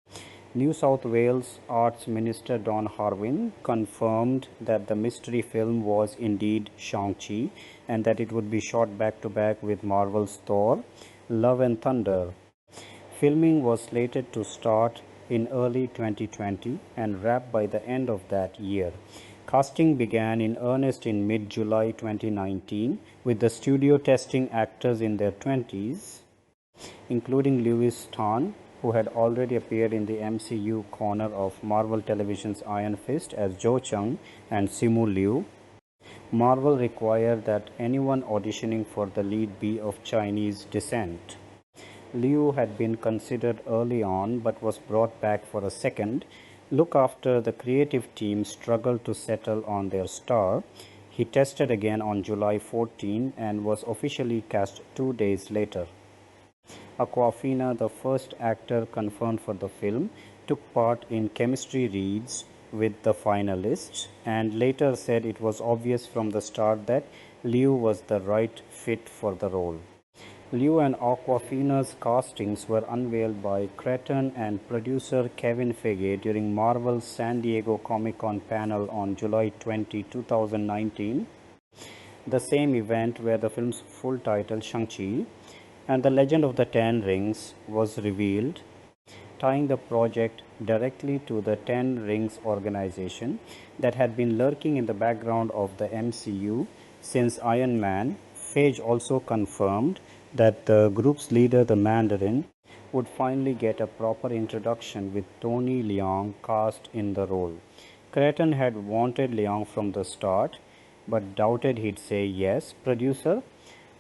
New South Wales Arts Minister Don Harwin confirmed that the mystery film was indeed Shang-Chi and that it would be shot back-to-back with Marvel's Thor: Love and Thunder. Filming was slated to start in early 2020 and wrap by the end of that year. Casting began in earnest in mid-July 2019, with the studio testing actors in their 20s, including Lewis Tan, who had already appeared in the MCU corner of Marvel Television's Iron Fist as Joe Chung, and Simu Liu. Marvel required that anyone auditioning for the lead be of Chinese descent. Liu had been considered early on but was brought back for a second look after the creative team struggled to settle on their star. He tested again on July 14 and was officially cast 2 days later. Awkwafina, the first actor confirmed for the film, took part in chemistry reads with the finalists and later said it was obvious from the start that Liu was the right fit for the role. Liu and Awkwafina's castings were unveiled by Cretton and producer Kevin Feige during Marvel's San Diego Comic-Con panel on July 20, 2019, the same event where the film's full title, Shang-Chi and the Legend of the Ten Rings, was revealed, tying the project directly to the Ten Rings organization that had been lurking in the background of the MCU since Iron Man. Feige also confirmed that the group's leader, the Mandarin, would finally get a proper introduction with Tony Leung cast in the role. Cretton had wanted Leung from the start, but doubted he'd say yes. Producer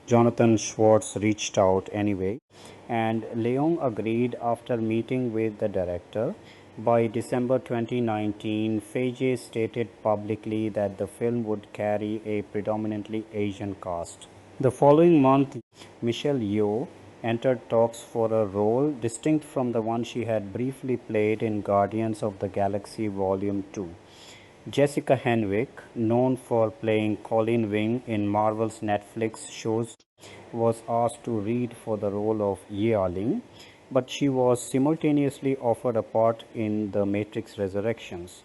Jonathan Schwartz reached out anyway, and Leung agreed after meeting with the director. By December 2019, Feige stated publicly that the film would carry a predominantly Asian cast. The following month, Michelle Yeoh entered talks for a role distinct from the one she had briefly played in Guardians of the Galaxy Volume 2. Jessica Henwick, known for playing Colleen Wing in Marvel's Netflix shows, was asked to read for the role of Yeoh. but she was simultaneously offered a part in The Matrix Resurrections.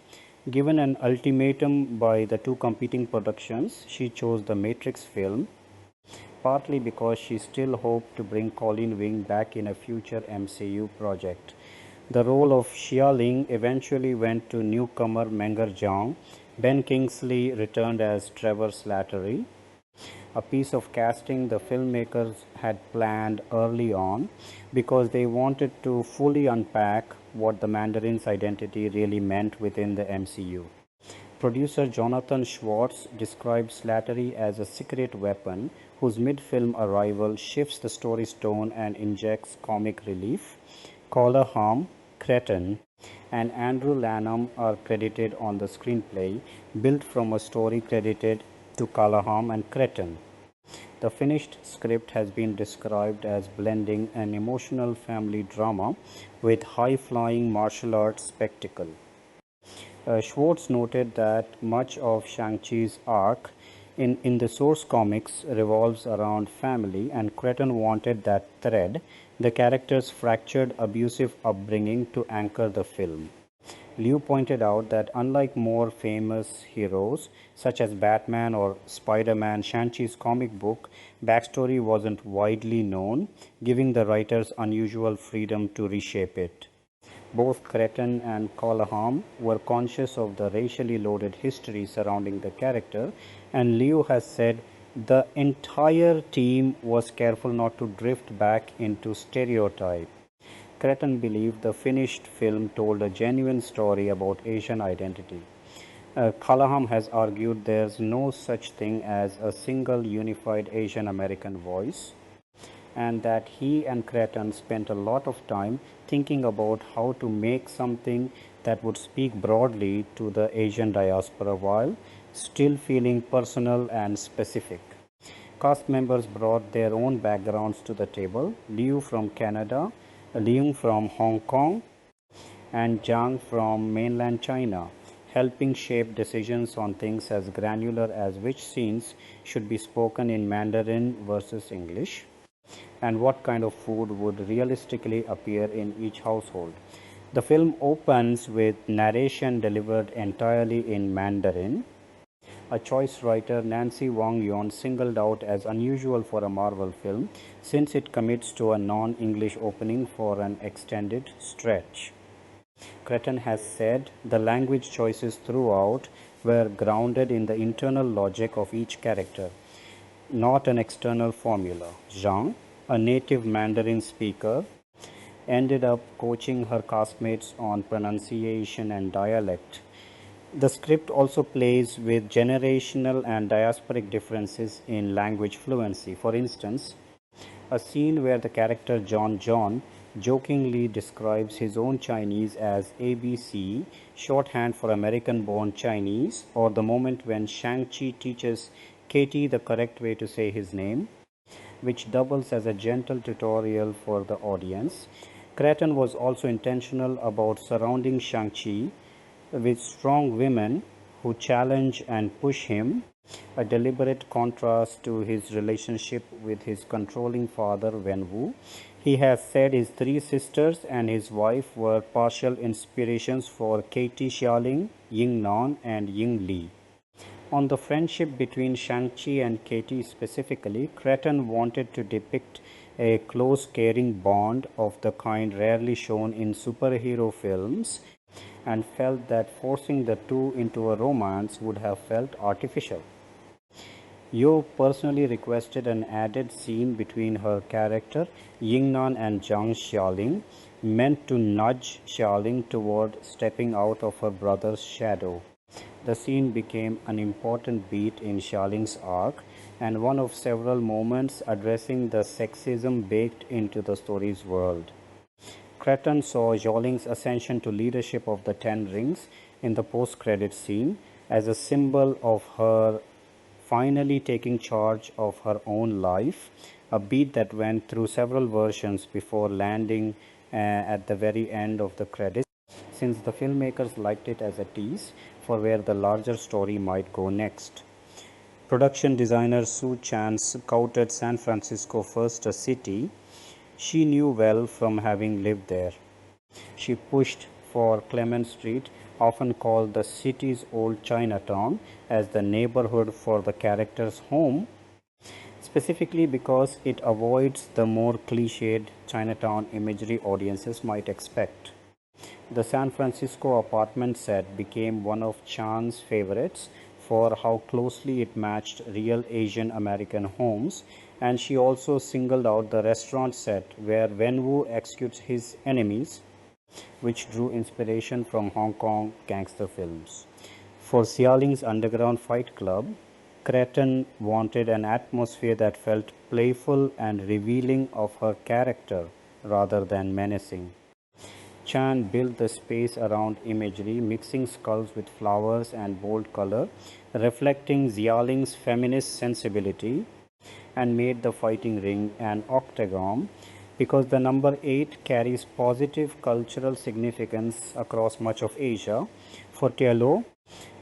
Given an ultimatum by the two competing productions, she chose the Matrix film, partly because she still hoped to bring Colleen Wing back in a future MCU project. The role of Xia Ling eventually went to newcomer Menger Zhang. Ben Kingsley returned as Trevor Slattery, a piece of casting the filmmakers had planned early on because they wanted to fully unpack what the Mandarin's identity really meant within the MCU. Producer Jonathan Schwartz described Slattery as a secret weapon whose mid-film arrival shifts the story's tone and injects comic relief. Callahan, Cretin, and Andrew Lanham are credited on the screenplay, built from a story credited to Callahan and Cretin. The finished script has been described as blending an emotional family drama with high-flying martial arts spectacle. Schwartz noted that much of Shang-Chi's arc in the source comics revolves around family, and Cretin wanted that thread, the character's fractured, abusive upbringing, to anchor the film. Liu pointed out that unlike more famous heroes such as Batman or Spider-Man, Shang-Chi's comic book backstory wasn't widely known, giving the writers unusual freedom to reshape it. Both Cretin and Callahan were conscious of the racially loaded history surrounding the character, and Liu has said the entire team was careful not to drift back into stereotype. Cretin believed the finished film told a genuine story about Asian identity. Callahan has argued there's no such thing as a single unified Asian American voice, and that he and Cretin spent a lot of time thinking about how to make something that would speak broadly to the Asian diaspora while still feeling personal and specific. Cast members brought their own backgrounds to the table. Liu from Canada, Leung from Hong Kong, and Zhang from mainland China, helping shape decisions on things as granular as which scenes should be spoken in Mandarin versus English, and what kind of food would realistically appear in each household. The film opens with narration delivered entirely in Mandarin, a choice writer Nancy Wang Yon singled out as unusual for a Marvel film since it commits to a non-English opening for an extended stretch. Cretin has said the language choices throughout were grounded in the internal logic of each character, not an external formula. Zhang, a native Mandarin speaker, ended up coaching her castmates on pronunciation and dialect. The script also plays with generational and diasporic differences in language fluency. For instance, a scene where the character John jokingly describes his own Chinese as ABC, shorthand for American-born Chinese, or the moment when Shang-Chi teaches Katie the correct way to say his name, which doubles as a gentle tutorial for the audience. Cretin was also intentional about surrounding Shang-Chi with strong women who challenge and push him, a deliberate contrast to his relationship with his controlling father Wenwu. He has said his three sisters and his wife were partial inspirations for Katie Xiaoling, Ying Nan, and Ying Li. On the friendship between Shang-Chi and Katie specifically, Cretin wanted to depict a close, caring bond of the kind rarely shown in superhero films, and felt that forcing the two into a romance would have felt artificial. Yeoh personally requested an added scene between her character Yingnan and Zhang Xiaoling, meant to nudge Xiaoling toward stepping out of her brother's shadow. The scene became an important beat in Xiaoling's arc and one of several moments addressing the sexism baked into the story's world. Cretin saw Xiaoling's ascension to leadership of the Ten Rings in the post-credit scene as a symbol of her finally taking charge of her own life, a beat that went through several versions before landing at the very end of the credits, since the filmmakers liked it as a tease for where the larger story might go next. Production designer Su Chan scouted San Francisco first, a city she knew well from having lived there. She pushed for Clement Street, often called the city's old Chinatown, as the neighborhood for the character's home, specifically because it avoids the more cliched Chinatown imagery audiences might expect. The San Francisco apartment set became one of Chan's favorites for how closely it matched real Asian American homes, and she also singled out the restaurant set where Wenwu executes his enemies, which drew inspiration from Hong Kong gangster films. For Xiaoling's underground fight club, Creighton wanted an atmosphere that felt playful and revealing of her character rather than menacing. Chan built the space around imagery, mixing skulls with flowers and bold color, reflecting Xiaoling's feminist sensibility, and made the fighting ring an octagon because the number 8 carries positive cultural significance across much of Asia. For Tielo,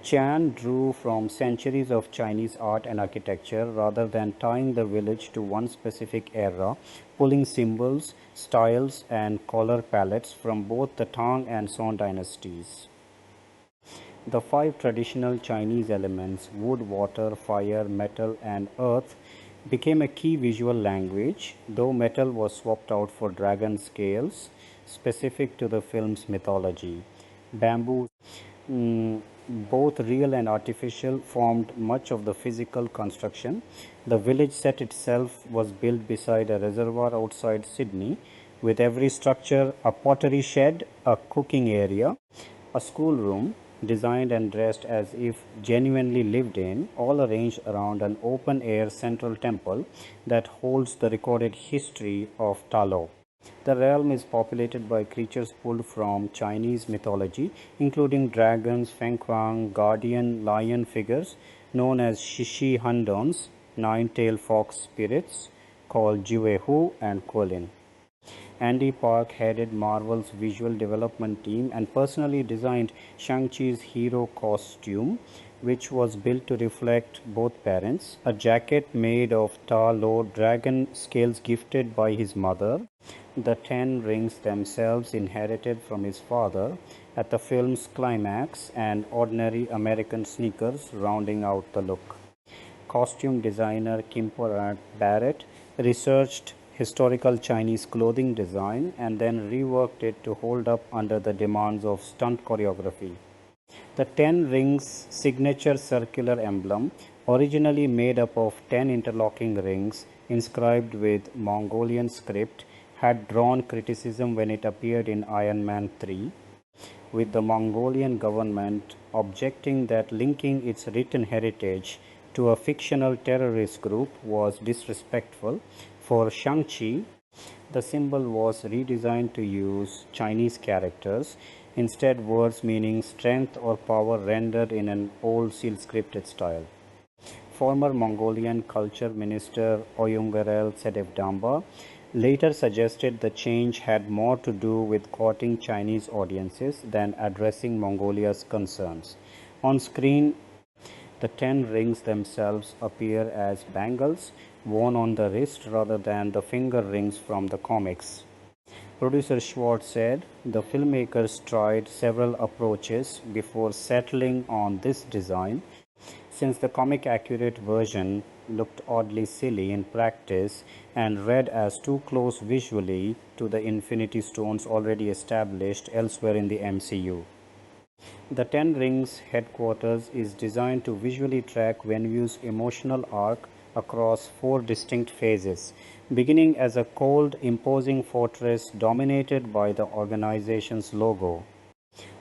Chan drew from centuries of Chinese art and architecture rather than tying the village to one specific era, pulling symbols, styles, and color palettes from both the Tang and Song dynasties. The 5 traditional Chinese elements wood, water, fire, metal, and earth became a key visual language, though metal was swapped out for dragon scales specific to the film's mythology. Bamboo, both real and artificial, formed much of the physical construction. The village set itself was built beside a reservoir outside Sydney, with every structure a pottery shed, a cooking area, a schoolroom, designed and dressed as if genuinely lived in, all arranged around an open air central temple that holds the recorded history of Ta Lo. The realm is populated by creatures pulled from Chinese mythology, including dragons, fenghuang, guardian lion figures known as Shishi Handons, nine-tailed fox spirits called Jiwehu and Kolin. Andy Park headed Marvel's visual development team and personally designed Shang-Chi's hero costume, which was built to reflect both parents. A jacket made of Ta Lo dragon scales gifted by his mother, the 10 rings themselves inherited from his father at the film's climax, and ordinary American sneakers rounding out the look. Costume designer Kim Barrett researched historical Chinese clothing design and then reworked it to hold up under the demands of stunt choreography. The 10 rings signature circular emblem, originally made up of 10 interlocking rings inscribed with Mongolian script, had drawn criticism when it appeared in Iron Man 3, with the Mongolian government objecting that linking its written heritage to a fictional terrorist group was disrespectful. For Shang-Chi, the symbol was redesigned to use Chinese characters, instead words meaning strength or power rendered in an old seal scripted style. Former Mongolian Culture Minister Oyungerel Sedevdamba later suggested the change had more to do with courting Chinese audiences than addressing Mongolia's concerns. On screen, the 10 rings themselves appear as bangles worn on the wrist rather than the finger rings from the comics. Producer Schwartz said the filmmakers tried several approaches before settling on this design, since the comic accurate version looked oddly silly in practice and read as too close visually to the Infinity Stones already established elsewhere in the MCU. The 10 Rings headquarters is designed to visually track Wenwu's emotional arc across 4 distinct phases, beginning as a cold, imposing fortress dominated by the organization's logo,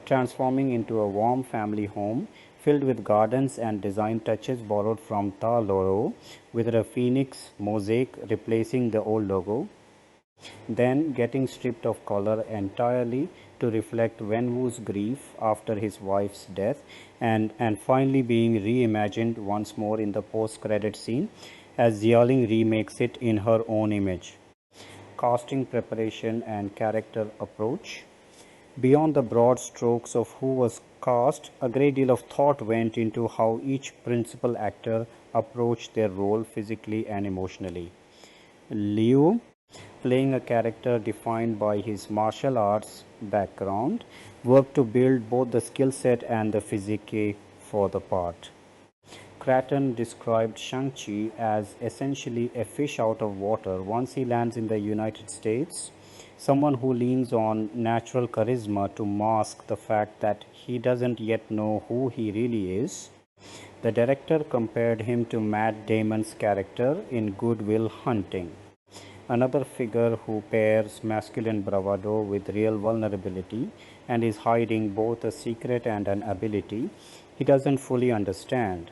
transforming into a warm family home filled with gardens and design touches borrowed from Ta Lo, with a phoenix mosaic replacing the old logo, then getting stripped of color entirely to reflect Wenwu's grief after his wife's death, and finally being reimagined once more in the post-credit scene as Xiaoling remakes it in her own image. Casting preparation and character approach. Beyond the broad strokes of who was cast, a great deal of thought went into how each principal actor approached their role physically and emotionally. Liu playing a character defined by his martial arts background, worked to build both the skill set and the physique for the part. Craton described Shang-Chi as essentially a fish out of water once he lands in the United States, someone who leans on natural charisma to mask the fact that he doesn't yet know who he really is. The director compared him to Matt Damon's character in Good Will Hunting, another figure who pairs masculine bravado with real vulnerability and is hiding both a secret and an ability he doesn't fully understand.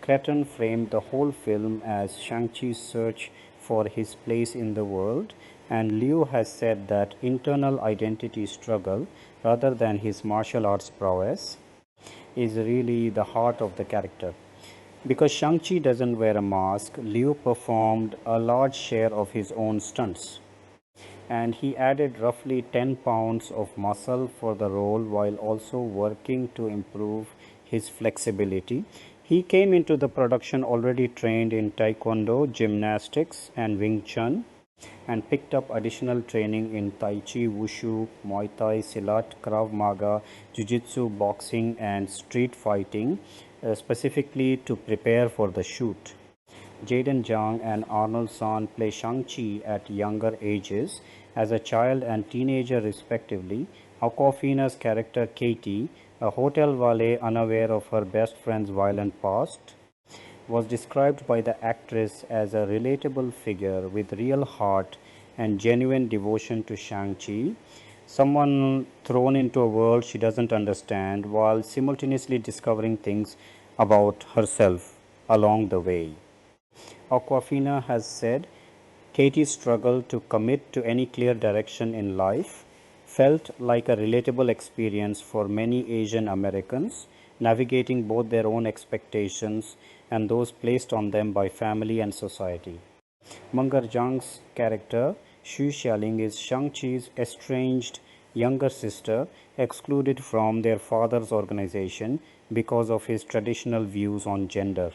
Cretton framed the whole film as Shang-Chi's search for his place in the world, and Liu has said that internal identity struggle, rather than his martial arts prowess, is really the heart of the character. Because Shang-Chi doesn't wear a mask, Liu performed a large share of his own stunts, and he added roughly 10 pounds of muscle for the role while also working to improve his flexibility. He came into the production already trained in Taekwondo, gymnastics, and Wing Chun, and picked up additional training in Tai Chi, Wushu, Muay Thai, Silat, Krav Maga, Jiu Jitsu, boxing, and street fighting, specifically to prepare for the shoot. Jaden Zhang and Arnold San play Shang-Chi at younger ages, as a child and teenager respectively. Awkwafina's character Katie, a hotel valet unaware of her best friend's violent past, was described by the actress as a relatable figure with real heart and genuine devotion to Shang-Chi, someone thrown into a world she doesn't understand while simultaneously discovering things about herself along the way. Awkwafina has said Katie's struggle to commit to any clear direction in life felt like a relatable experience for many Asian Americans, navigating both their own expectations and those placed on them by family and society. Munger Zhang's character, Xu Xialing, is Shang-Chi's estranged younger sister, excluded from their father's organization because of his traditional views on gender.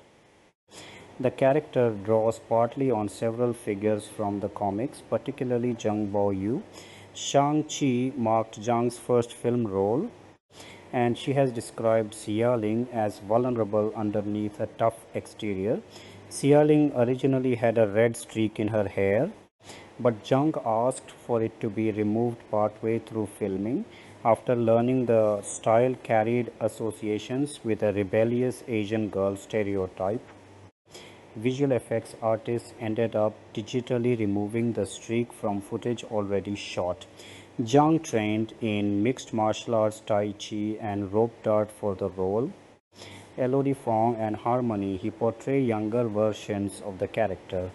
The character draws partly on several figures from the comics, particularly Zheng Baoyu. Shang-Chi marked Zhang's first film role, and she has described Xialing as vulnerable underneath a tough exterior. Xialing originally had a red streak in her hair, but Zhang asked for it to be removed partway through filming after learning the style carried associations with a rebellious Asian girl stereotype. Visual effects artists ended up digitally removing the streak from footage already shot. Zhang trained in mixed martial arts, Tai Chi, and rope dart for the role. Elodie Fong and Harmony, he portray younger versions of the character.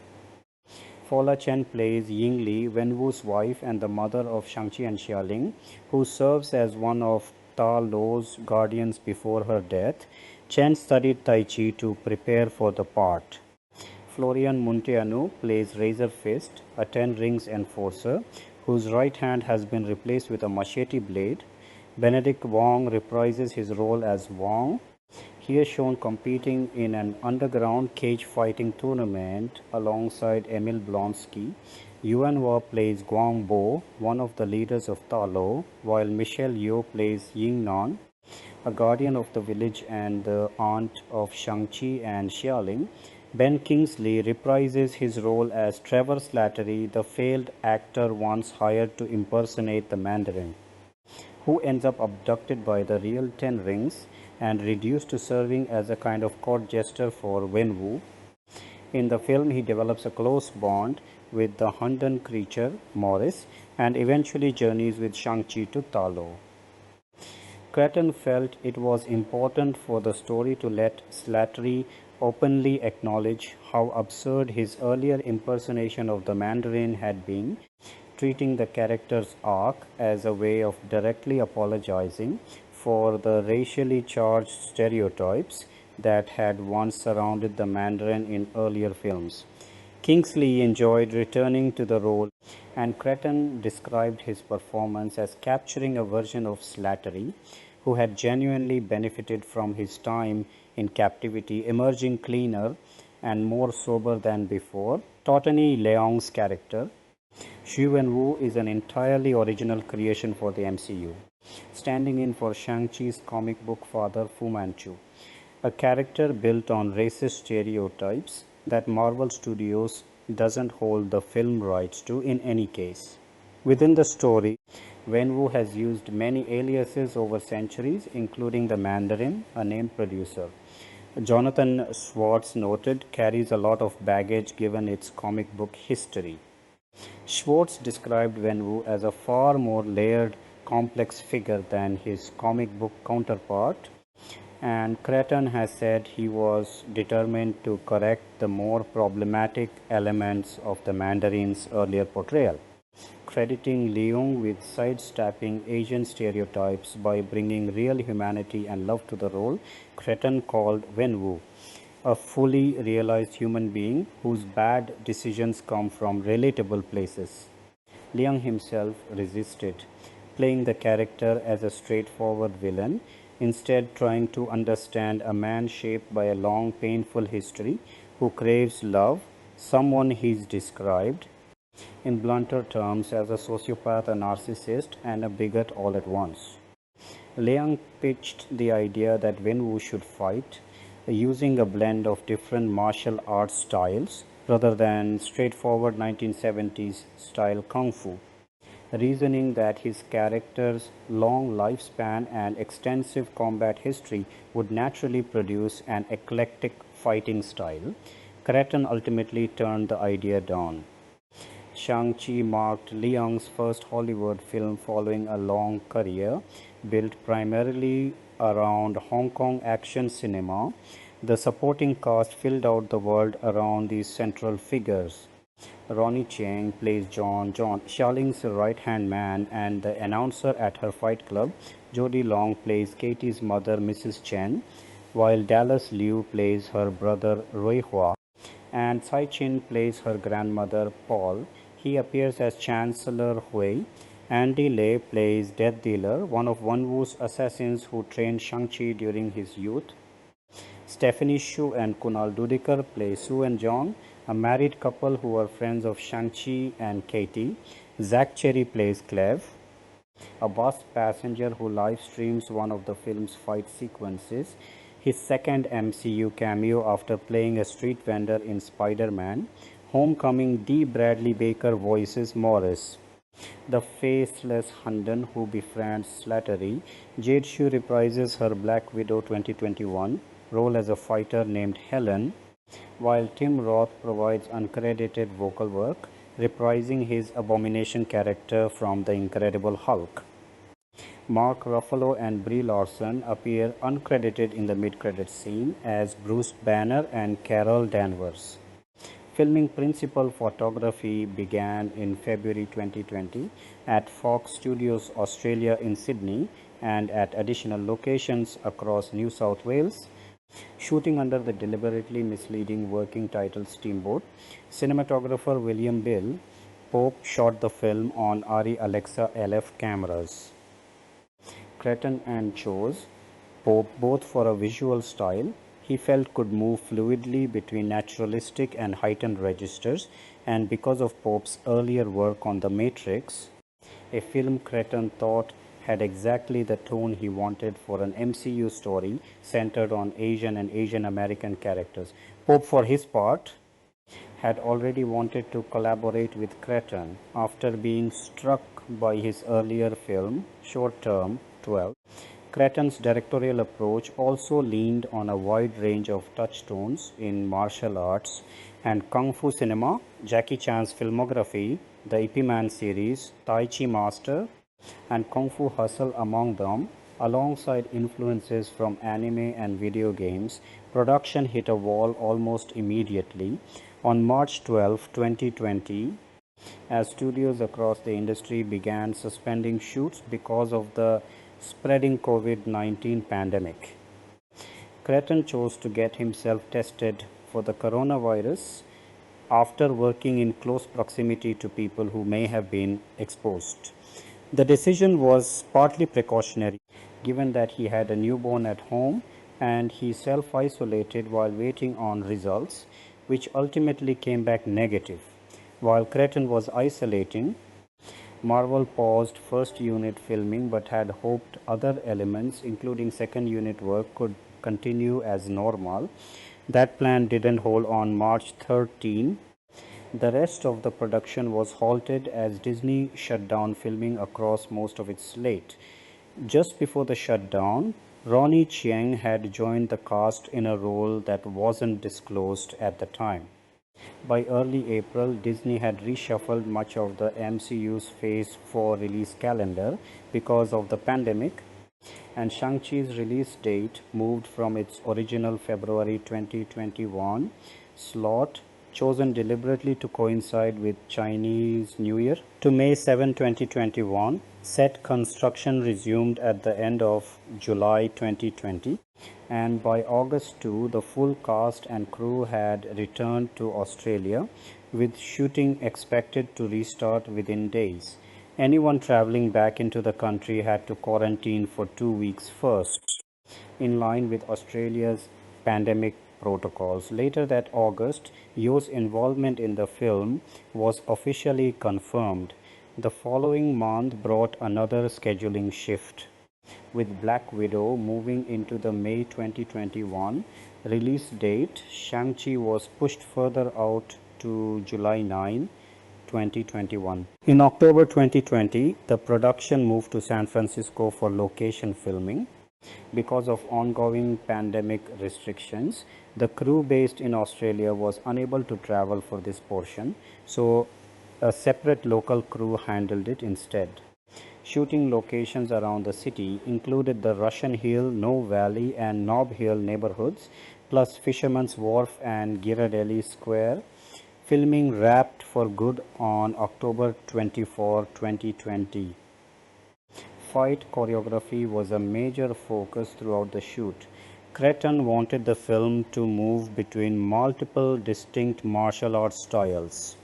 Fola Chen plays Ying Li, Wenwu's wife and the mother of Shang-Chi and Xialing, who serves as one of Ta Lo's guardians before her death. Chen studied Tai Chi to prepare for the part. Florian Munteanu plays Razor Fist, a Ten Rings enforcer, whose right hand has been replaced with a machete blade. Benedict Wong reprises his role as Wong, here shown competing in an underground cage fighting tournament alongside Emil Blonsky. Yuan Hua plays Guang Bo, one of the leaders of Ta Lo, while Michelle Yeoh plays Ying Nan, a guardian of the village and the aunt of Shang-Chi and Xialing. Ben Kingsley reprises his role as Trevor Slattery, the failed actor once hired to impersonate the Mandarin, who ends up abducted by the real Ten Rings and reduced to serving as a kind of court jester for Wenwu. In the film, he develops a close bond with the Hundan creature, Morris, and eventually journeys with Shang-Chi to Ta Lo. Cretton felt it was important for the story to let Slattery openly acknowledge how absurd his earlier impersonation of the Mandarin had been, treating the character's arc as a way of directly apologizing for the racially charged stereotypes that had once surrounded the Mandarin in earlier films. Kingsley enjoyed returning to the role, and Cretton described his performance as capturing a version of Slattery who had genuinely benefited from his time in captivity, emerging cleaner and more sober than before. Tony Leung's character, Wenwu is an entirely original creation for the MCU, standing in for Shang-Chi's comic book father Fu Manchu, a character built on racist stereotypes that Marvel Studios doesn't hold the film rights to in any case. Within the story, Wenwu has used many aliases over centuries, including the Mandarin, a named producer. Jonathan Schwartz noted carries a lot of baggage given its comic book history. Schwartz described Wenwu as a far more layered, complex figure than his comic book counterpart, and Cretton has said he was determined to correct the more problematic elements of the Mandarin's earlier portrayal, crediting Leung with sidestepping Asian stereotypes by bringing real humanity and love to the role. Cretton called Wenwu a fully realized human being whose bad decisions come from relatable places. Leung himself resisted, playing the character as a straightforward villain, instead trying to understand a man shaped by a long, painful history who craves love, someone he's described, in blunter terms, as a sociopath, a narcissist, and a bigot all at once. Leung pitched the idea that Wenwu should fight using a blend of different martial arts styles rather than straightforward 1970s style kung fu, reasoning that his character's long lifespan and extensive combat history would naturally produce an eclectic fighting style. Cretton ultimately turned the idea down. Shang-Chi marked Leung's first Hollywood film following a long career built primarily around Hong Kong action cinema. The supporting cast filled out the world around these central figures. Ronnie Chang plays John Xiaoling's right-hand man, and the announcer at her fight club, Jodie Long, plays Katie's mother, Mrs. Chen, while Dallas Liu plays her brother, Rui Hua, and Tsai Chin plays her grandmother, Paul. He appears as Chancellor Hui. Andy Lei plays Death Dealer, one of Wenwu's assassins who trained Shang-Chi during his youth. Stephanie Hsu and Kunal Dudikar play Sue and John, a married couple who are friends of Shang-Chi and Katie. Zach Cherry plays Cleve, a bus passenger who live streams one of the film's fight sequences, his second MCU cameo after playing a street vendor in Spider-Man. Homecoming. D. Bradley Baker voices Morris, the faceless Hundan who befriends Slattery. Jade Shu reprises her Black Widow 2021 role as a fighter named Helen, while Tim Roth provides uncredited vocal work, reprising his Abomination character from The Incredible Hulk. Mark Ruffalo and Brie Larson appear uncredited in the mid-credits scene as Bruce Banner and Carol Danvers. Filming principal photography began in February 2020 at Fox Studios Australia in Sydney and at additional locations across New South Wales. Shooting under the deliberately misleading working title Steamboat, cinematographer William Bill Pope shot the film on ARRI Alexa LF cameras. Cretton and chose Pope both for a visual style he felt could move fluidly between naturalistic and heightened registers, and because of Pope's earlier work on The Matrix, a film Cretton thought had exactly the tone he wanted for an MCU story centered on Asian and Asian American characters. Pope, for his part, had already wanted to collaborate with Cretton after being struck by his earlier film, Short Term 12. Cretton's directorial approach also leaned on a wide range of touchstones in martial arts and kung fu cinema, Jackie Chan's filmography, the Ip Man series, Tai Chi Master, and Kung Fu Hustle among them, alongside influences from anime and video games. Production hit a wall almost immediately. On March 12, 2020, as studios across the industry began suspending shoots because of the spreading COVID-19 pandemic, Cretton chose to get himself tested for the coronavirus after working in close proximity to people who may have been exposed. The decision was partly precautionary, given that he had a newborn at home and he self-isolated while waiting on results, which ultimately came back negative. While Creighton was isolating, Marvel paused first unit filming but had hoped other elements, including second unit work, could continue as normal. That plan didn't hold on March 13. The rest of the production was halted as Disney shut down filming across most of its slate. Just before the shutdown, Ronnie Chieng had joined the cast in a role that wasn't disclosed at the time. By early April, Disney had reshuffled much of the MCU's Phase 4 release calendar because of the pandemic, and Shang-Chi's release date moved from its original February 2021 slot, chosen deliberately to coincide with Chinese New Year, to May 7, 2021. Set construction resumed at the end of July 2020, and by August 2, the full cast and crew had returned to Australia, with shooting expected to restart within days. Anyone traveling back into the country had to quarantine for 2 weeks first, in line with Australia's pandemic protocols. Later that August, Yeoh's involvement in the film was officially confirmed. The following month brought another scheduling shift, with Black Widow moving into the May 2021 release date. Shang-Chi was pushed further out to July 9, 2021. In October 2020, the production moved to San Francisco for location filming. Because of ongoing pandemic restrictions, the crew based in Australia was unable to travel for this portion, so a separate local crew handled it instead. Shooting locations around the city included the Russian Hill, No Valley, and Nob Hill neighborhoods, plus Fisherman's Wharf and Ghirardelli Square. Filming wrapped for good on October 24, 2020. Fight choreography was a major focus throughout the shoot. Creighton wanted the film to move between multiple distinct martial arts styles,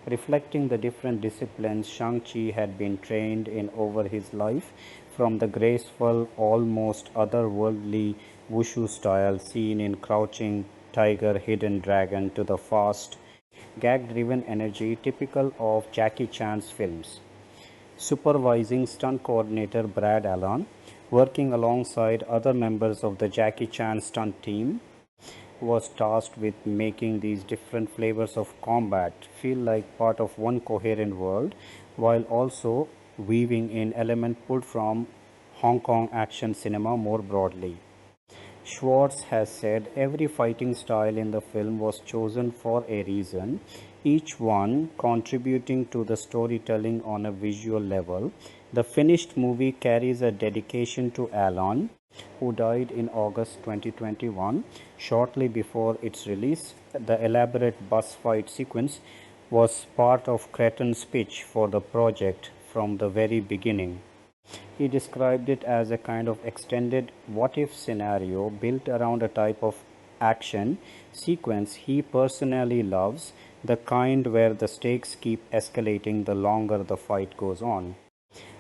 reflecting the different disciplines Shang-Chi had been trained in over his life, from the graceful, almost otherworldly wushu style seen in Crouching Tiger, Hidden Dragon to the fast, gag-driven energy typical of Jackie Chan's films. Supervising stunt coordinator Brad Allen, working alongside other members of the Jackie Chan stunt team, was tasked with making these different flavors of combat feel like part of one coherent world, while also weaving in elements pulled from Hong Kong action cinema more broadly. Schwartz has said every fighting style in the film was chosen for a reason, each one contributing to the storytelling on a visual level. The finished movie carries a dedication to Allen, who died in August 2021. Shortly before its release, the elaborate bus fight sequence was part of Creighton's pitch for the project from the very beginning. He described it as a kind of extended what-if scenario built around a type of action sequence he personally loves, the kind where the stakes keep escalating the longer the fight goes on.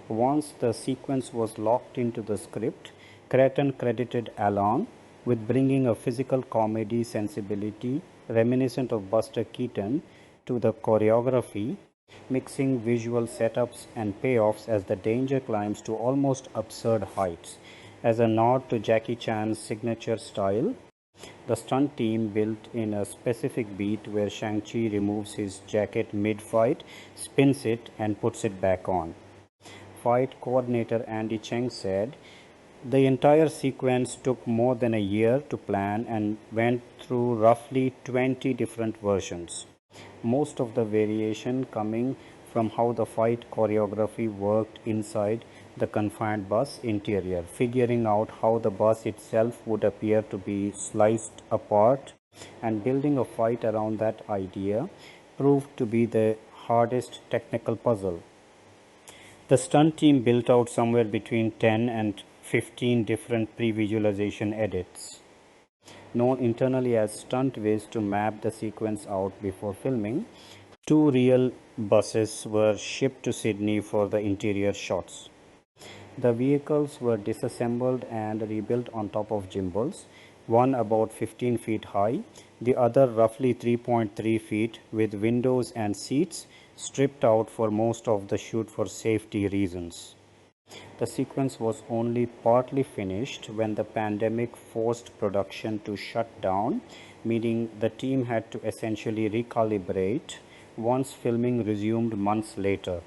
Once the sequence was locked into the script, Creighton credited Allen with bringing a physical comedy sensibility reminiscent of Buster Keaton to the choreography, mixing visual setups and payoffs as the danger climbs to almost absurd heights. As a nod to Jackie Chan's signature style, the stunt team built in a specific beat where Shang-Chi removes his jacket mid-fight, spins it, and puts it back on. Fight coordinator Andy Cheng said, "The entire sequence took more than a year to plan and went through roughly 20 different versions. Most of the variation coming from how the fight choreography worked inside the confined bus interior, figuring out how the bus itself would appear to be sliced apart, and building a fight around that idea proved to be the hardest technical puzzle. The stunt team built out somewhere between 10 and 15 different pre-visualization edits, known internally as stunt viz, to map the sequence out before filming. 2 real buses were shipped to Sydney for the interior shots. The vehicles were disassembled and rebuilt on top of gimbals, one about 15 feet high, the other roughly 3.3 feet with windows and seats stripped out for most of the shoot for safety reasons. The sequence was only partly finished when the pandemic forced production to shut down, meaning the team had to essentially recalibrate once filming resumed months later.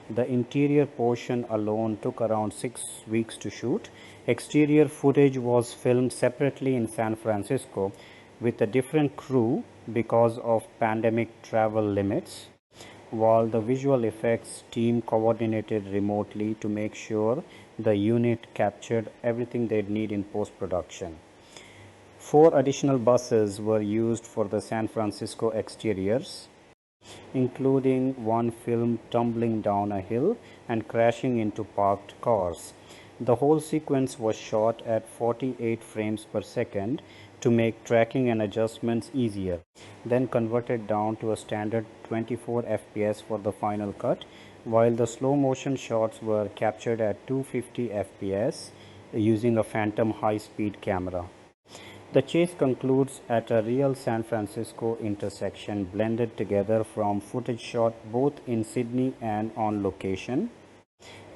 The interior portion alone took around 6 weeks to shoot. Exterior footage was filmed separately in San Francisco with a different crew because of pandemic travel limits, while the visual effects team coordinated remotely to make sure the unit captured everything they'd need in post-production. 4 additional buses were used for the San Francisco exteriors, including one filmed tumbling down a hill and crashing into parked cars. The whole sequence was shot at 48 frames per second to make tracking and adjustments easier, then converted down to a standard 24 fps for the final cut, while the slow motion shots were captured at 250 fps using a phantom high-speed camera. The chase concludes at a real San Francisco intersection blended together from footage shot both in Sydney and on location.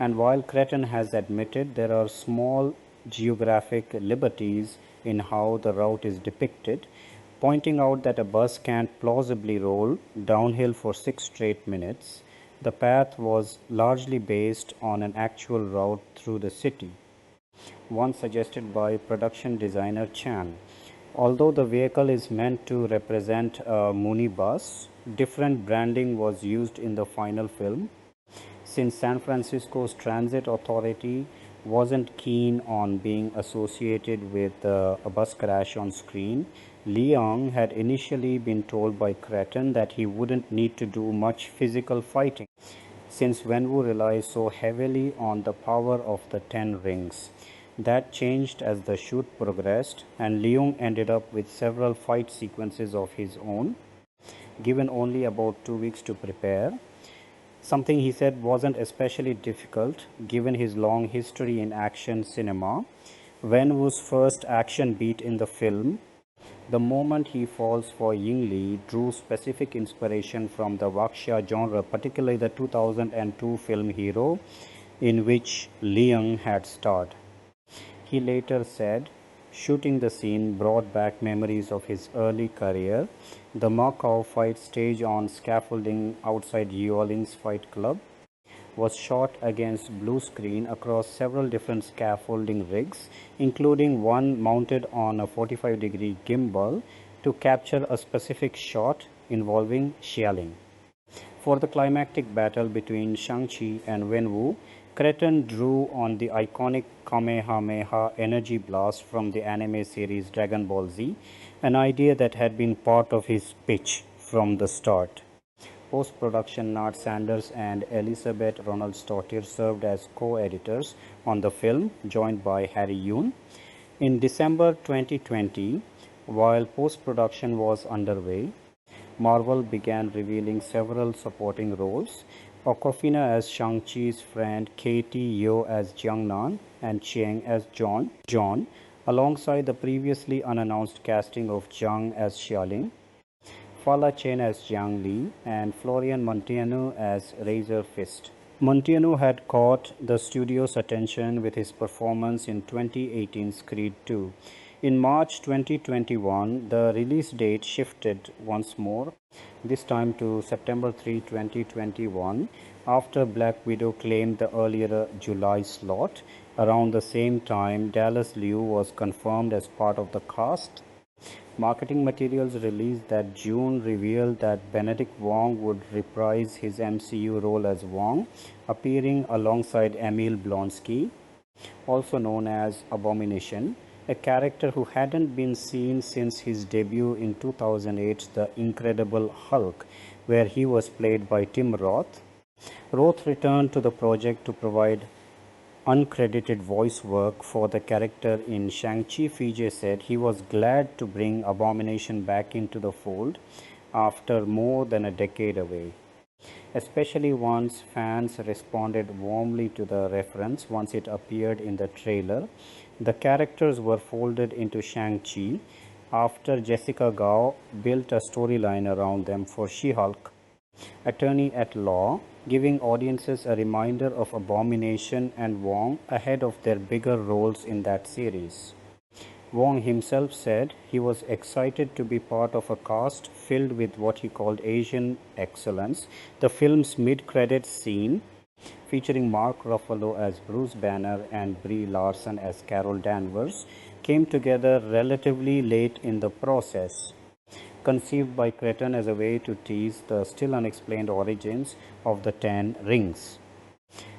And while Cretton has admitted there are small geographic liberties in how the route is depicted, pointing out that a bus can't plausibly roll downhill for 6 straight minutes, the path was largely based on an actual route through the city, one suggested by production designer Chan. Although the vehicle is meant to represent a Muni bus, different branding was used in the final film. Since San Francisco's transit authority wasn't keen on being associated with a bus crash on screen, Leung had initially been told by Cretton that he wouldn't need to do much physical fighting, since Wenwu relies so heavily on the power of the 10 rings. That changed as the shoot progressed, and Leung ended up with several fight sequences of his own, given only about 2 weeks to prepare. Something he said wasn't especially difficult given his long history in action cinema. Wenwu's first action beat in the film, the moment he falls for Ying Li, drew specific inspiration from the wuxia genre, particularly the 2002 film Hero, in which Leung had starred. He later said, shooting the scene brought back memories of his early career. The Macau fight stage on scaffolding outside Yeoh's Fight Club was shot against blue screen across several different scaffolding rigs, including one mounted on a 45-degree gimbal to capture a specific shot involving Xialing. For the climactic battle between Shang-Chi and Wenwu, Cretton drew on the iconic Kamehameha energy blast from the anime series Dragon Ball Z, an idea that had been part of his pitch from the start. Post-production Nat Sanders and Elizabeth Ronaldsdottir served as co-editors on the film, joined by Harry Yoon. In December 2020, while post-production was underway, Marvel began revealing several supporting roles. Awkwafina as Shang-Chi's friend, Katie Yeoh as Jiangnan, and Chiang as John, alongside the previously unannounced casting of Zhang as Xialing, Fala Chen as Jiang Li, and Florian Munteanu as Razor Fist. Munteanu had caught the studio's attention with his performance in 2018's Creed 2. In March 2021, the release date shifted once more, this time to September 3, 2021, after Black Widow claimed the earlier July slot. Around the same time, Dallas Liu was confirmed as part of the cast. Marketing materials released that June revealed that Benedict Wong would reprise his MCU role as Wong, appearing alongside Emil Blonsky, also known as Abomination, a character who hadn't been seen since his debut in 2008's The Incredible Hulk, where he was played by Tim Roth. Roth returned to the project to provide uncredited voice work for the character in Shang-Chi. Fiji said he was glad to bring Abomination back into the fold after more than a decade away, especially once fans responded warmly to the reference once it appeared in the trailer. The characters were folded into Shang-Chi, after Jessica Gao built a storyline around them for She-Hulk, Attorney at Law, giving audiences a reminder of Abomination and Wong ahead of their bigger roles in that series. Wong himself said he was excited to be part of a cast filled with what he called Asian excellence. The film's mid-credits scene, featuring Mark Ruffalo as Bruce Banner and Brie Larson as Carol Danvers, came together relatively late in the process. Conceived by Cretton as a way to tease the still unexplained origins of the 10 rings.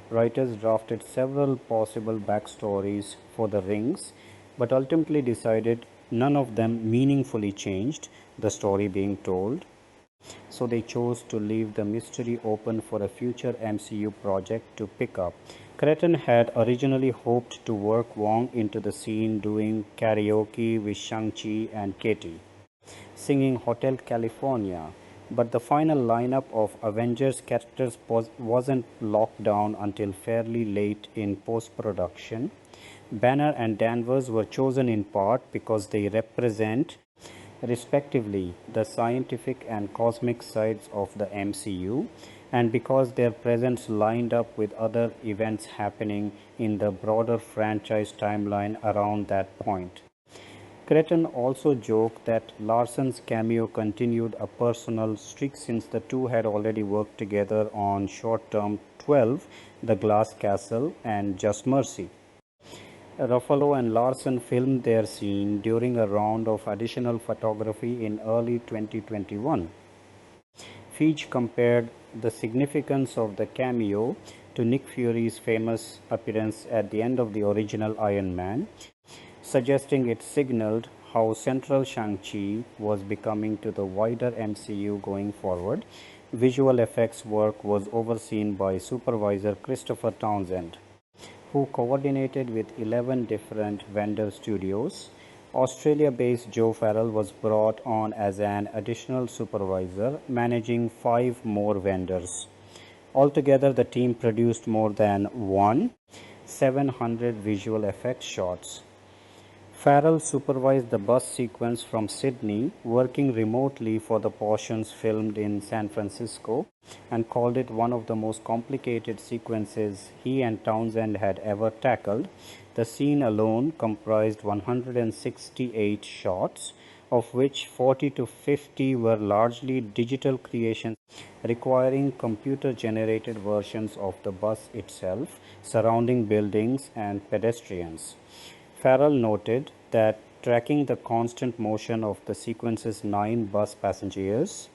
Writers drafted several possible backstories for the rings, but ultimately decided none of them meaningfully changed the story being told. So they chose to leave the mystery open for a future MCU project to pick up. Cretton had originally hoped to work Wong into the scene doing karaoke with Shang-Chi and Katie, singing Hotel California, but the final lineup of Avengers characters wasn't locked down until fairly late in post-production. Banner and Danvers were chosen in part because they represent, respectively, the scientific and cosmic sides of the MCU, and because their presence lined up with other events happening in the broader franchise timeline around that point. Cretton also joked that Larson's cameo continued a personal streak since the two had already worked together on short-term 12, The Glass Castle, and Just Mercy. Ruffalo and Larson filmed their scene during a round of additional photography in early 2021. Feige compared the significance of the cameo to Nick Fury's famous appearance at the end of the original Iron Man, suggesting it signaled how central Shang-Chi was becoming to the wider MCU going forward. Visual effects work was overseen by supervisor Christopher Townsend, who coordinated with 11 different vendor studios. Australia-based Joe Farrell was brought on as an additional supervisor, managing 5 more vendors. Altogether, the team produced more than 700 visual effects shots. Farrell supervised the bus sequence from Sydney, working remotely for the portions filmed in San Francisco, and called it one of the most complicated sequences he and Townsend had ever tackled. The scene alone comprised 168 shots, of which 40 to 50 were largely digital creations requiring computer-generated versions of the bus itself, surrounding buildings and pedestrians. Farrell noted that tracking the constant motion of the sequence's 9 bus passengers,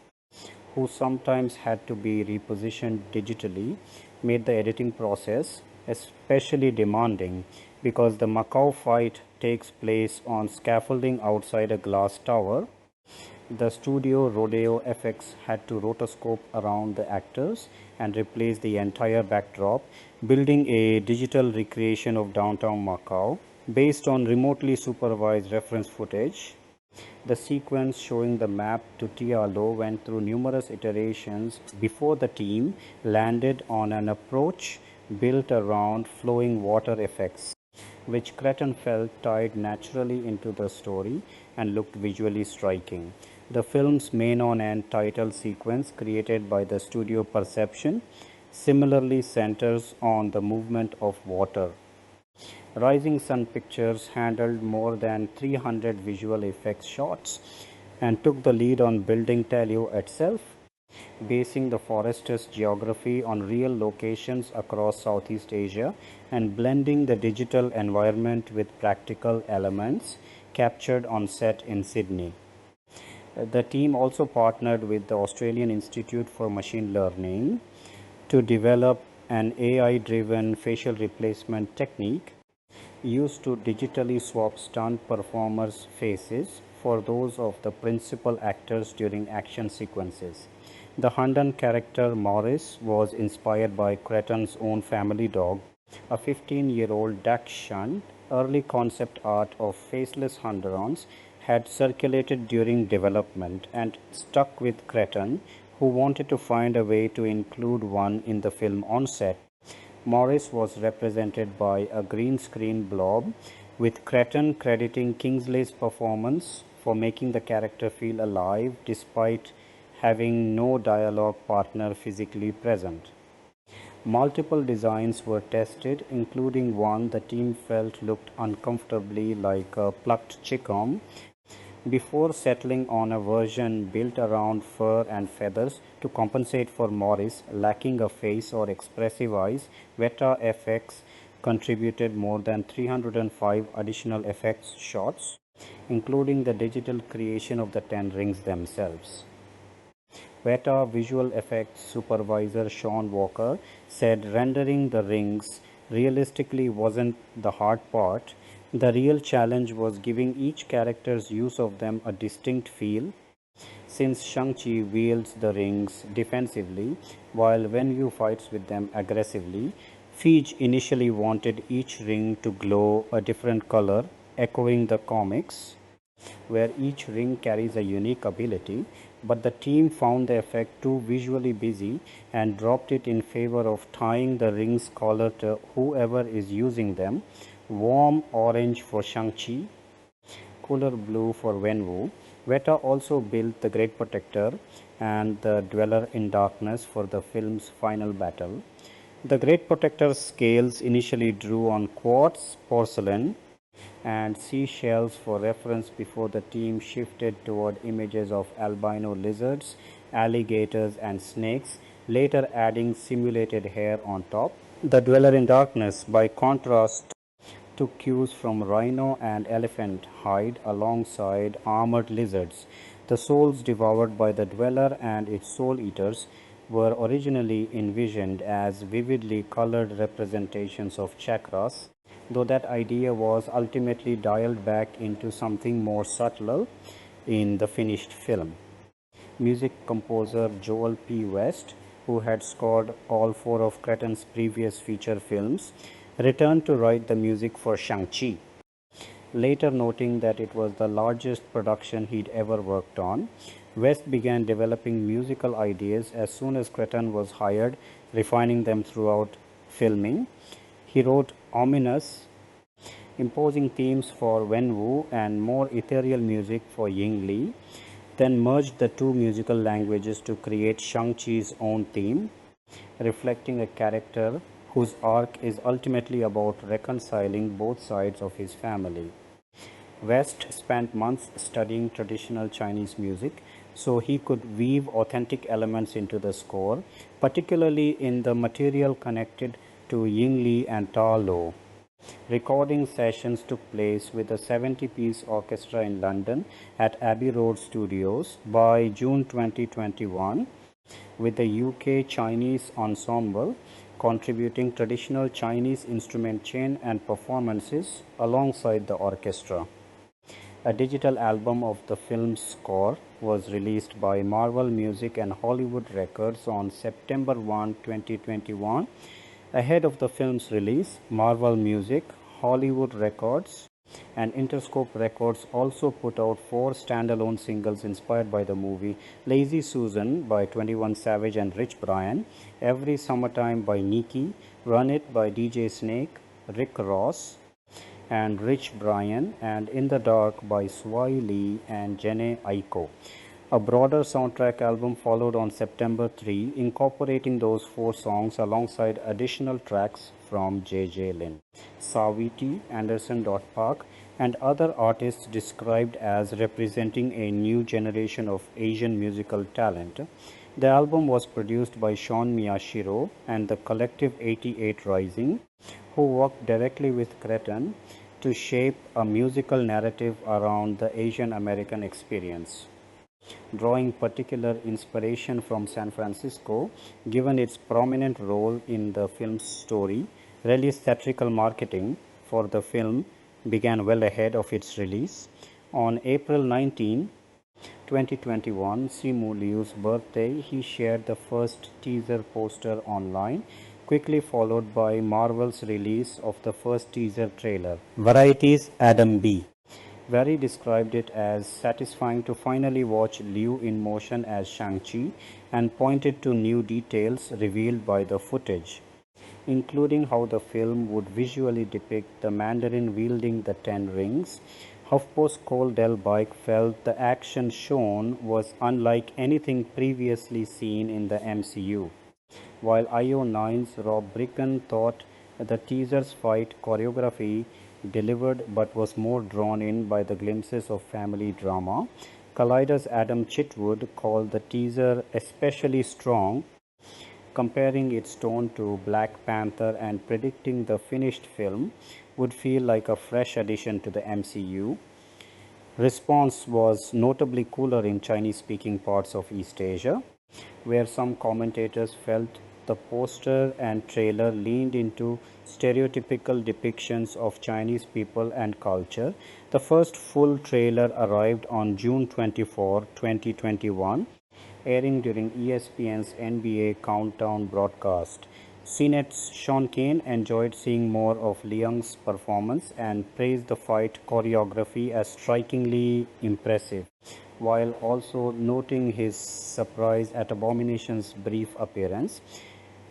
who sometimes had to be repositioned digitally, made the editing process especially demanding because the Macau fight takes place on scaffolding outside a glass tower. The studio Rodeo FX had to rotoscope around the actors and replace the entire backdrop, building a digital recreation of downtown Macau based on remotely supervised reference footage. The sequence showing the map to Tia Lo went through numerous iterations before the team landed on an approach built around flowing water effects, which Cretton felt tied naturally into the story and looked visually striking. The film's main on-end title sequence, created by the studio Perception, similarly centers on the movement of water. Rising Sun Pictures handled more than 300 visual effects shots and took the lead on building Talio itself, basing the forest's geography on real locations across Southeast Asia and blending the digital environment with practical elements captured on set in Sydney. The team also partnered with the Australian Institute for Machine Learning to develop an AI-driven facial replacement technique used to digitally swap stunt performers' faces for those of the principal actors during action sequences. The Hundan character Morris was inspired by Cretton's own family dog, a 15-year-old Dachshund. Early concept art of faceless Hundans had circulated during development and stuck with Cretton, who wanted to find a way to include one in the film on set. Morris was represented by a green screen blob, with Cretton crediting Kingsley's performance for making the character feel alive despite having no dialogue partner physically present. Multiple designs were tested, including one the team felt looked uncomfortably like a plucked chicken, before settling on a version built around fur and feathers to compensate for Morris lacking a face or expressive eyes. Weta FX contributed more than 305 additional effects shots, including the digital creation of the 10 rings themselves. Weta visual effects supervisor Sean Walker said rendering the rings realistically wasn't the hard part. The real challenge was giving each character's use of them a distinct feel. Since Shang-Chi wields the rings defensively while Wenwu fights with them aggressively, Feige initially wanted each ring to glow a different color, echoing the comics, where each ring carries a unique ability, but the team found the effect too visually busy and dropped it in favor of tying the ring's color to whoever is using them. Warm orange for Shang-Chi, cooler blue for Wenwu. Weta also built the Great Protector and the Dweller in Darkness for the film's final battle. The Great Protector's scales initially drew on quartz, porcelain, and seashells for reference before the team shifted toward images of albino lizards, alligators, and snakes, later adding simulated hair on top. The Dweller in Darkness, by contrast, took cues from rhino and elephant hide alongside armored lizards. The souls devoured by the Dweller and its soul eaters were originally envisioned as vividly colored representations of chakras, though that idea was ultimately dialed back into something more subtle in the finished film. Music composer Joel P. West, who had scored all four of Cretton's previous feature films, returned to write the music for Shang-Chi, later noting that it was the largest production he'd ever worked on. West began developing musical ideas as soon as Cretton was hired, refining them throughout filming. He wrote ominous, imposing themes for Wenwu and more ethereal music for Ying Li, then merged the two musical languages to create Shang-Chi's own theme, reflecting a character whose arc is ultimately about reconciling both sides of his family. West spent months studying traditional Chinese music so he could weave authentic elements into the score, particularly in the material connected to Ying Li and Ta Lo. Recording sessions took place with a 70-piece orchestra in London at Abbey Road Studios by June 2021, with the UK Chinese Ensemble contributing traditional Chinese instrument chain and performances alongside the orchestra. A digital album of the film's score was released by Marvel Music and Hollywood Records on September 1, 2021. Ahead of the film's release, Marvel Music, Hollywood Records, and Interscope Records also put out 4 standalone singles inspired by the movie: Lazy Susan by 21 Savage and Rich Brian, Every Summertime by Nicki, Run It by DJ Snake, Rick Ross, and Rich Brian, and In the Dark by Swai Lee and Jhené Aiko. A broader soundtrack album followed on September 3, incorporating those 4 songs alongside additional tracks from J.J. Lin, Sawiti, Anderson Park, and other artists described as representing a new generation of Asian musical talent. The album was produced by Sean Miyashiro and the Collective 88 Rising, who worked directly with Cretton to shape a musical narrative around the Asian American experience, drawing particular inspiration from San Francisco, given its prominent role in the film's story. Release theatrical marketing for the film began well ahead of its release. On April 19, 2021, Simu Liu's birthday, he shared the first teaser poster online, quickly followed by Marvel's release of the first teaser trailer. Variety's Adam B. Vari described it as satisfying to finally watch Liu in motion as Shang-Chi and pointed to new details revealed by the footage, including how the film would visually depict the Mandarin wielding the 10 rings. HuffPost Cole Del Bike felt the action shown was unlike anything previously seen in the MCU, while IO9's Rob Bricken thought the teaser's fight choreography delivered but was more drawn in by the glimpses of family drama. Collider's Adam Chitwood called the teaser especially strong, comparing its tone to Black Panther and predicting the finished film would feel like a fresh addition to the MCU. Response was notably cooler in Chinese speaking parts of East Asia, where some commentators felt the poster and trailer leaned into stereotypical depictions of Chinese people and culture. The first full trailer arrived on June 24, 2021, airing during ESPN's NBA Countdown broadcast. CNET's Sean Kane enjoyed seeing more of Leung's performance and praised the fight choreography as strikingly impressive, while also noting his surprise at Abomination's brief appearance,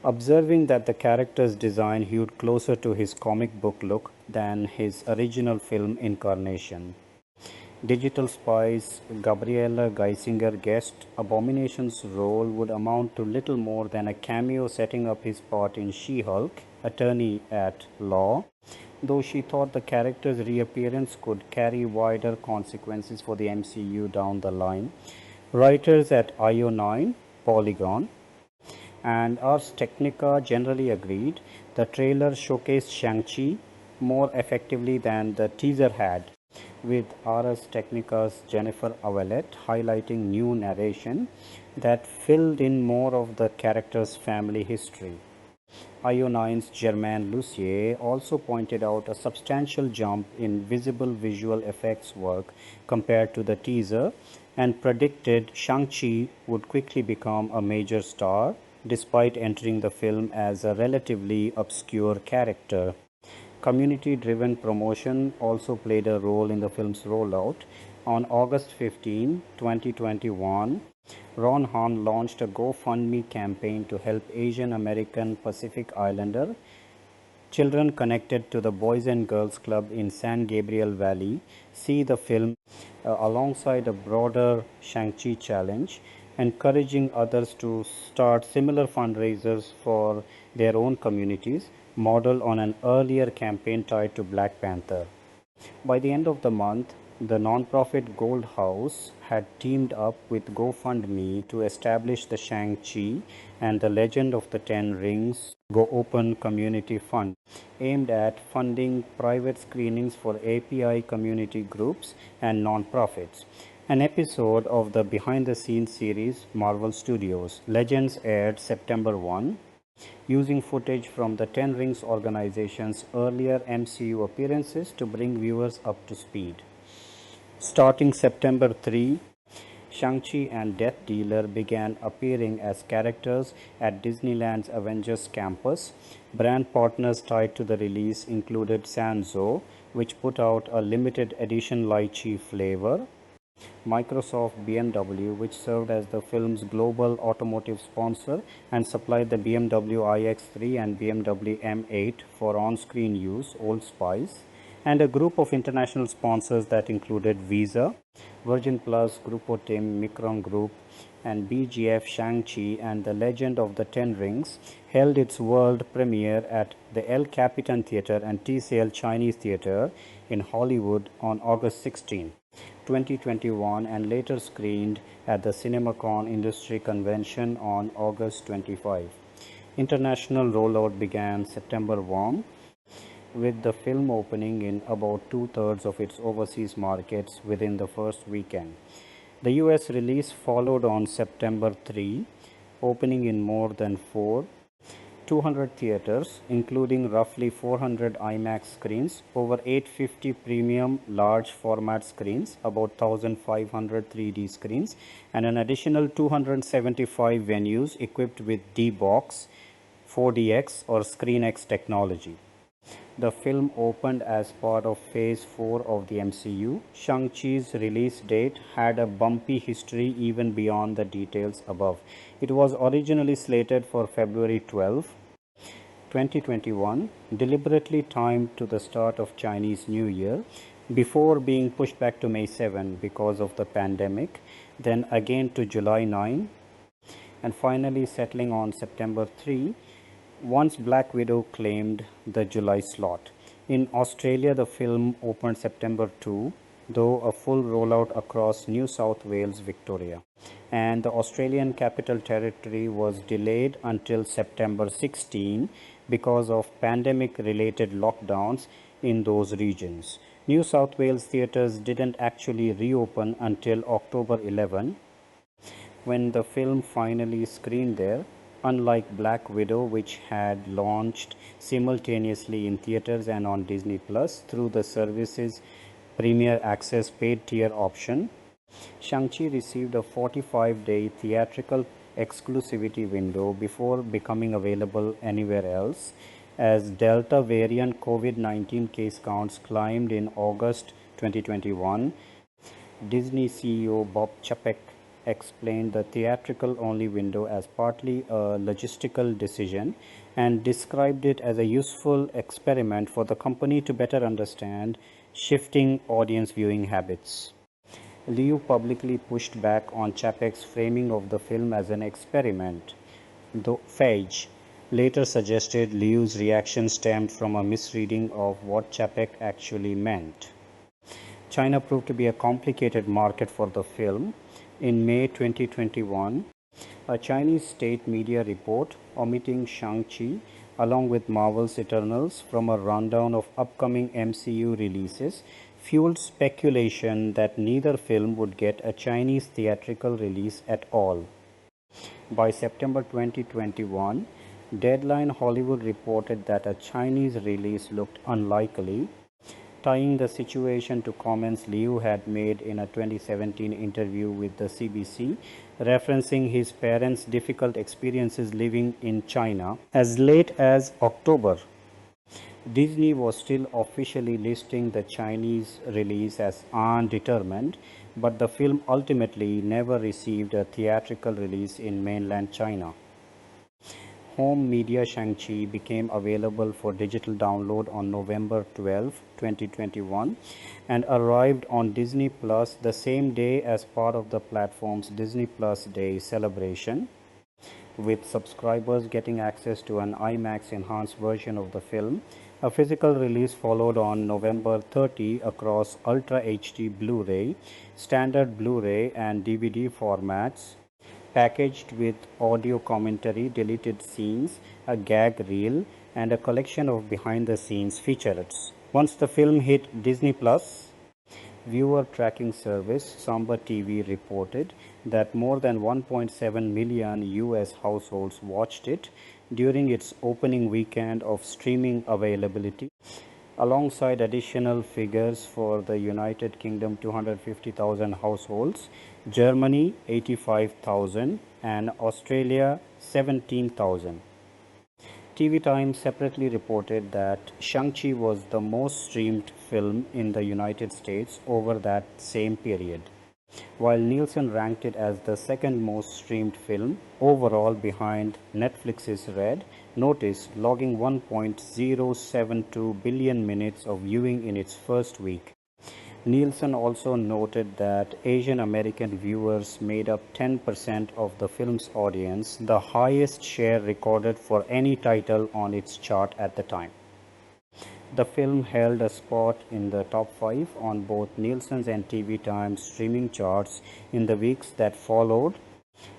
observing that the character's design hewed closer to his comic book look than his original film incarnation. Digital Spy's Gabriela Geisinger guessed Abomination's role would amount to little more than a cameo setting up his part in She-Hulk, Attorney at Law, though she thought the character's reappearance could carry wider consequences for the MCU down the line. Writers at IO9, Polygon, and Ars Technica generally agreed the trailer showcased Shang-Chi more effectively than the teaser had, with Ars Technica's Jennifer Avalette highlighting new narration that filled in more of the character's family history. IO9's Germain Lucier also pointed out a substantial jump in visible visual effects work compared to the teaser and predicted Shang-Chi would quickly become a major star despite entering the film as a relatively obscure character. Community-driven promotion also played a role in the film's rollout. On August 15, 2021, Ron Han launched a GoFundMe campaign to help Asian American Pacific Islander children connected to the Boys and Girls Club in San Gabriel Valley see the film alongside a broader Shang-Chi challenge, encouraging others to start similar fundraisers for their own communities, modeled on an earlier campaign tied to Black Panther. By the end of the month, the nonprofit Gold House had teamed up with GoFundMe to establish the Shang-Chi and the Legend of the Ten Rings Go Open Community Fund, aimed at funding private screenings for API community groups and nonprofits. An episode of the behind-the-scenes series Marvel Studios Legends aired September 1, using footage from the Ten Rings organization's earlier MCU appearances to bring viewers up to speed. Starting September 3, Shang-Chi and Death Dealer began appearing as characters at Disneyland's Avengers Campus. Brand partners tied to the release included Sanzo, which put out a limited edition lychee flavor, Microsoft BMW, which served as the film's global automotive sponsor and supplied the BMW iX3 and BMW M8 for on-screen use, Old Spice, and a group of international sponsors that included Visa, Virgin Plus, Grupo Tim, Micron Group, and BGF. Shang-Chi and the Legend of the Ten Rings held its world premiere at the El Capitan Theatre and TCL Chinese Theatre in Hollywood on August 16, 2021, and later screened at the CinemaCon Industry Convention on August 25. International rollout began September 1, with the film opening in about two-thirds of its overseas markets within the first weekend. The US release followed on September 3, opening in more than 200 theaters, including roughly 400 IMAX screens, over 850 premium large format screens, about 1,500 3D screens, and an additional 275 venues equipped with D-Box, 4DX or ScreenX technology. The film opened as part of Phase 4 of the MCU. Shang-Chi's release date had a bumpy history even beyond the details above. It was originally slated for February 12, 2021, deliberately timed to the start of Chinese New Year, before being pushed back to May 7 because of the pandemic, then again to July 9, and finally settling on September 3 once Black Widow claimed the July slot. In Australia, the film opened September 2, though a full rollout across New South Wales, Victoria. And the Australian Capital Territory was delayed until September 16 because of pandemic-related lockdowns in those regions. New South Wales theatres didn't actually reopen until October 11, when the film finally screened there, unlike Black Widow, which had launched simultaneously in theaters and on Disney Plus through the service's Premier Access paid tier option. Shang-Chi received a 45-day theatrical exclusivity window before becoming available anywhere else, as Delta variant COVID-19 case counts climbed in August 2021. Disney CEO Bob Chapek explained the theatrical only window as partly a logistical decision and described it as a useful experiment for the company to better understand shifting audience viewing habits. Liu publicly pushed back on Chapek's framing of the film as an experiment, though Feige later suggested Liu's reaction stemmed from a misreading of what Chapek actually meant. China proved to be a complicated market for the film. In May 2021, a Chinese state media report omitting Shang-Chi along with Marvel's Eternals from a rundown of upcoming MCU releases fueled speculation that neither film would get a Chinese theatrical release at all. By September 2021, Deadline Hollywood reported that a Chinese release looked unlikely, tying the situation to comments Liu had made in a 2017 interview with the CBC, referencing his parents' difficult experiences living in China. As late as October, Disney was still officially listing the Chinese release as undetermined, but the film ultimately never received a theatrical release in mainland China. Home media Shang-Chi became available for digital download on November 12, 2021 and arrived on Disney Plus the same day as part of the platform's Disney Plus Day celebration, with subscribers getting access to an IMAX enhanced version of the film. A physical release followed on November 30 across Ultra HD Blu-ray, Standard Blu-ray and DVD formats, packaged with audio commentary, deleted scenes, a gag reel, and a collection of behind-the-scenes featurettes. Once the film hit Disney Plus, viewer tracking service Samba TV reported that more than 1.7 million US households watched it during its opening weekend of streaming availability, alongside additional figures for the United Kingdom 250,000 households, Germany 85,000 and Australia 17,000. TV Times separately reported that Shang-Chi was the most streamed film in the United States over that same period, while Nielsen ranked it as the second most streamed film overall behind Netflix's Red Notice, logging 1.072 billion minutes of viewing in its first week. Nielsen also noted that Asian American viewers made up 10% of the film's audience, the highest share recorded for any title on its chart at the time. The film held a spot in the top 5 on both Nielsen's and TV Time's streaming charts in the weeks that followed,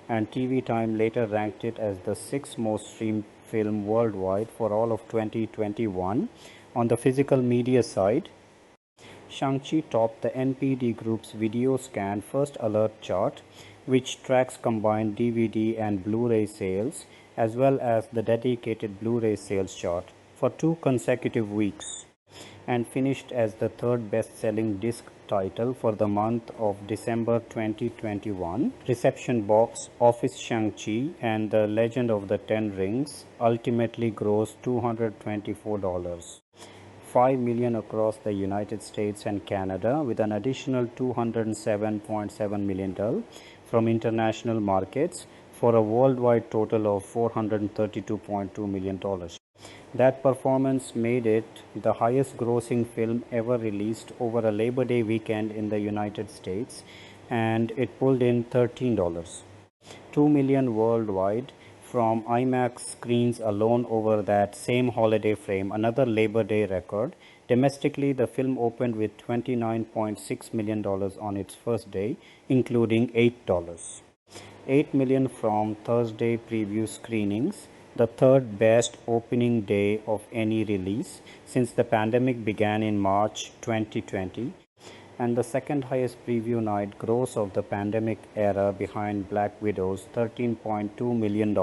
and TV Time later ranked it as the 6th most streamed film worldwide for all of 2021. On the physical media side, Shang-Chi topped the NPD Group's Video Scan First Alert chart, which tracks combined DVD and Blu-ray sales, as well as the dedicated Blu-ray sales chart, for 2 consecutive weeks, and finished as the 3rd best-selling disc title for the month of December 2021. Reception box office Shang-Chi and the Legend of the Ten Rings ultimately grossed $224. 5 million across the United States and Canada, with an additional $207.7 million from international markets, for a worldwide total of $432.2 million. That performance made it the highest grossing film ever released over a Labor Day weekend in the United States, and it pulled in $13. 2 million worldwide from IMAX screens alone over that same holiday frame, another Labor Day record. Domestically, the film opened with $29.6 million on its first day, including $8. 8 million from Thursday preview screenings, the third best opening day of any release since the pandemic began in March 2020, and the second highest preview night gross of the pandemic era behind Black Widow's $13.2 million.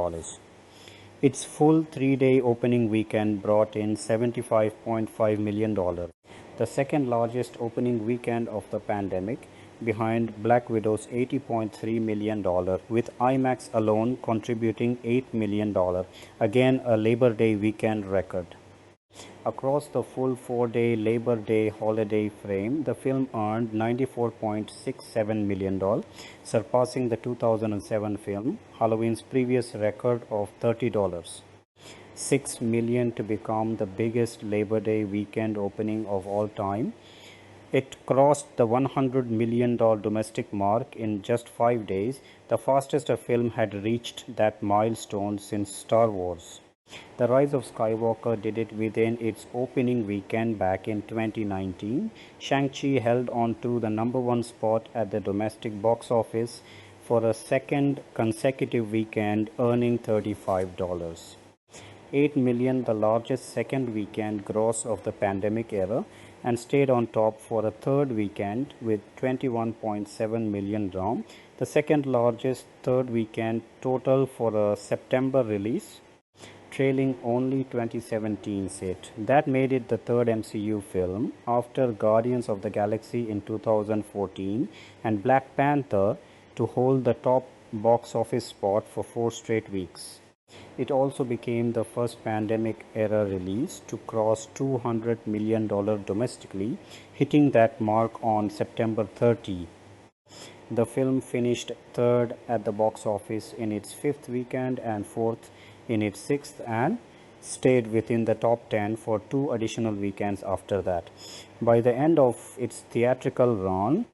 Its full 3-day opening weekend brought in $75.5 million, the second largest opening weekend of the pandemic, behind Black Widow's $80.3 million, with IMAX alone contributing $8 million, again a Labor Day weekend record. Across the full 4-day Labor Day holiday frame, the film earned $94.67 million, surpassing the 2007 film Halloween's previous record of $30. $6 million to become the biggest Labor Day weekend opening of all time. It crossed the $100 million domestic mark in just 5 days, the fastest a film had reached that milestone since Star Wars. The Rise of Skywalker did it within its opening weekend back in 2019. Shang-Chi held on to the #1 spot at the domestic box office for a second consecutive weekend, earning $35. 8 million, the largest second weekend gross of the pandemic era, and stayed on top for a third weekend with 21.7 million ROM, the second largest third weekend total for a September release, trailing only 2017's hit. That made it the third MCU film after Guardians of the Galaxy in 2014 and Black Panther to hold the top box office spot for 4 straight weeks. It also became the first pandemic-era release to cross $200 million domestically, hitting that mark on September 30. The film finished third at the box office in its fifth weekend and fourth in its sixth, and stayed within the top 10 for 2 additional weekends after that. By the end of its theatrical run,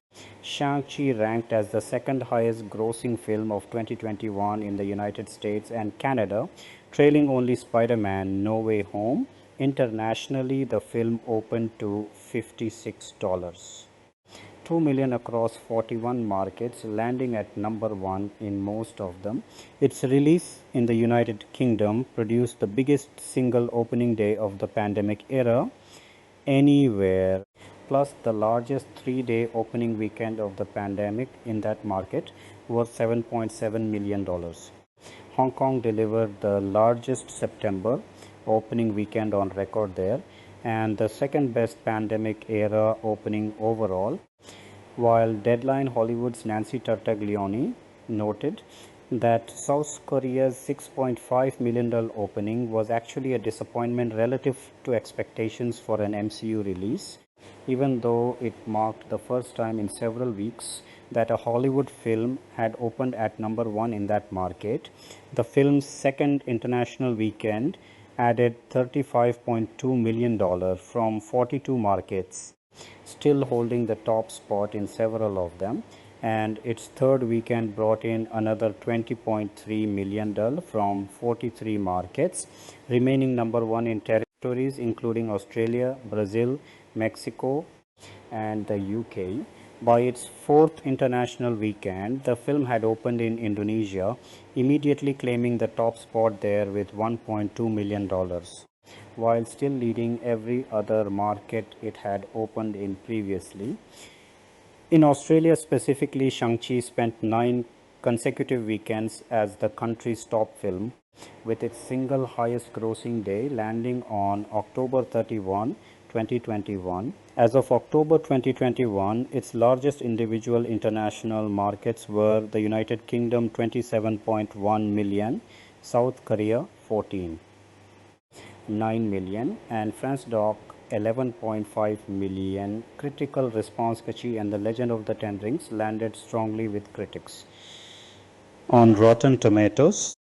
Shang-Chi ranked as the second highest grossing film of 2021 in the United States and Canada, trailing only Spider-Man: No Way Home. Internationally, the film opened to $56. 2 million across 41 markets, landing at number 1 in most of them. Its release in the United Kingdom produced the biggest single opening day of the pandemic era anywhere, plus the largest 3-day opening weekend of the pandemic in that market, worth $7.7 million. Hong Kong delivered the largest September opening weekend on record there, and the second best pandemic era opening overall, while Deadline Hollywood's Nancy Tartaglione noted that South Korea's $6.5 million opening was actually a disappointment relative to expectations for an MCU release, even though it marked the first time in several weeks that a Hollywood film had opened at number 1 in that market. The film's second international weekend added $35.2 million from 42 markets, still holding the top spot in several of them, and its third weekend brought in another $20.3 million from 43 markets, remaining number 1 in territories including Australia, Brazil, Mexico, and the UK. By its fourth international weekend, the film had opened in Indonesia, immediately claiming the top spot there with $1.2 million, while still leading every other market it had opened in previously. In Australia specifically, Shang-Chi spent 9 consecutive weekends as the country's top film, with its single highest grossing day landing on October 31, 2021. As of October 2021, its largest individual international markets were the United Kingdom 27.1 million, South Korea 14. 9 million, and France Doc 11.5 million. Critical response: Shang-Chi and the Legend of the Ten Rings landed strongly with critics. On Rotten Tomatoes,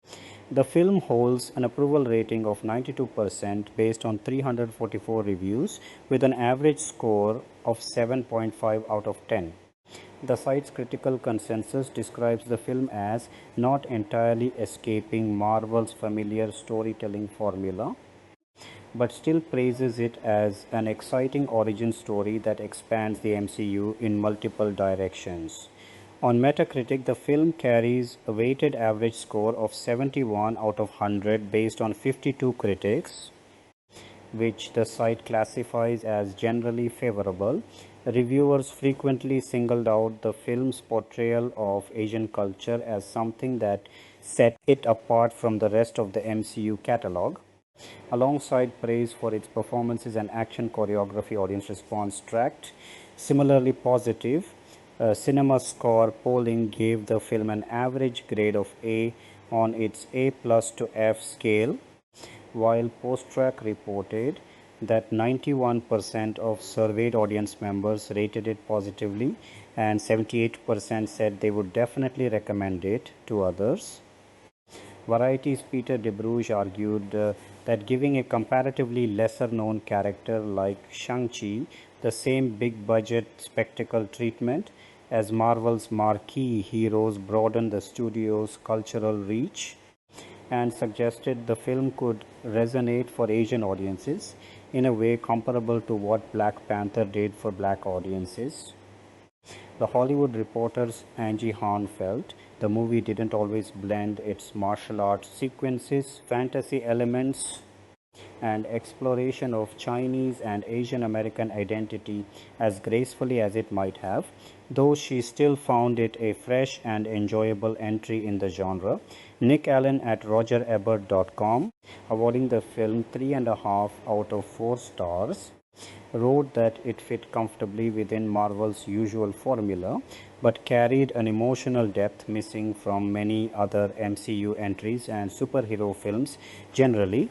The film holds an approval rating of 92% based on 344 reviews with an average score of 7.5 out of 10. The site's critical consensus describes the film as not entirely escaping Marvel's familiar storytelling formula, but still praises it as an exciting origin story that expands the MCU in multiple directions. On Metacritic, the film carries a weighted average score of 71 out of 100 based on 52 critics, which the site classifies as generally favorable. Reviewers frequently singled out the film's portrayal of Asian culture as something that set it apart from the rest of the MCU catalog. Alongside praise for its performances and action choreography, audience response tracked similarly positive. Cinema Score polling gave the film an average grade of A on its A plus to F scale, while Posttrack reported that 91% of surveyed audience members rated it positively and 78% said they would definitely recommend it to others. Variety's Peter DeBruge argued that giving a comparatively lesser known character like Shang-Chi the same big budget spectacle treatment as Marvel's marquee heroes broadened the studio's cultural reach, and suggested the film could resonate for Asian audiences in a way comparable to what Black Panther did for black audiences. The Hollywood Reporter's Angie Hahn felt the movie didn't always blend its martial arts sequences, fantasy elements, and exploration of Chinese and Asian American identity as gracefully as it might have, though she still found it a fresh and enjoyable entry in the genre. Nick Allen at RogerEbert.com, awarding the film 3.5 out of 4 stars, wrote that it fit comfortably within Marvel's usual formula, but carried an emotional depth missing from many other MCU entries and superhero films generally,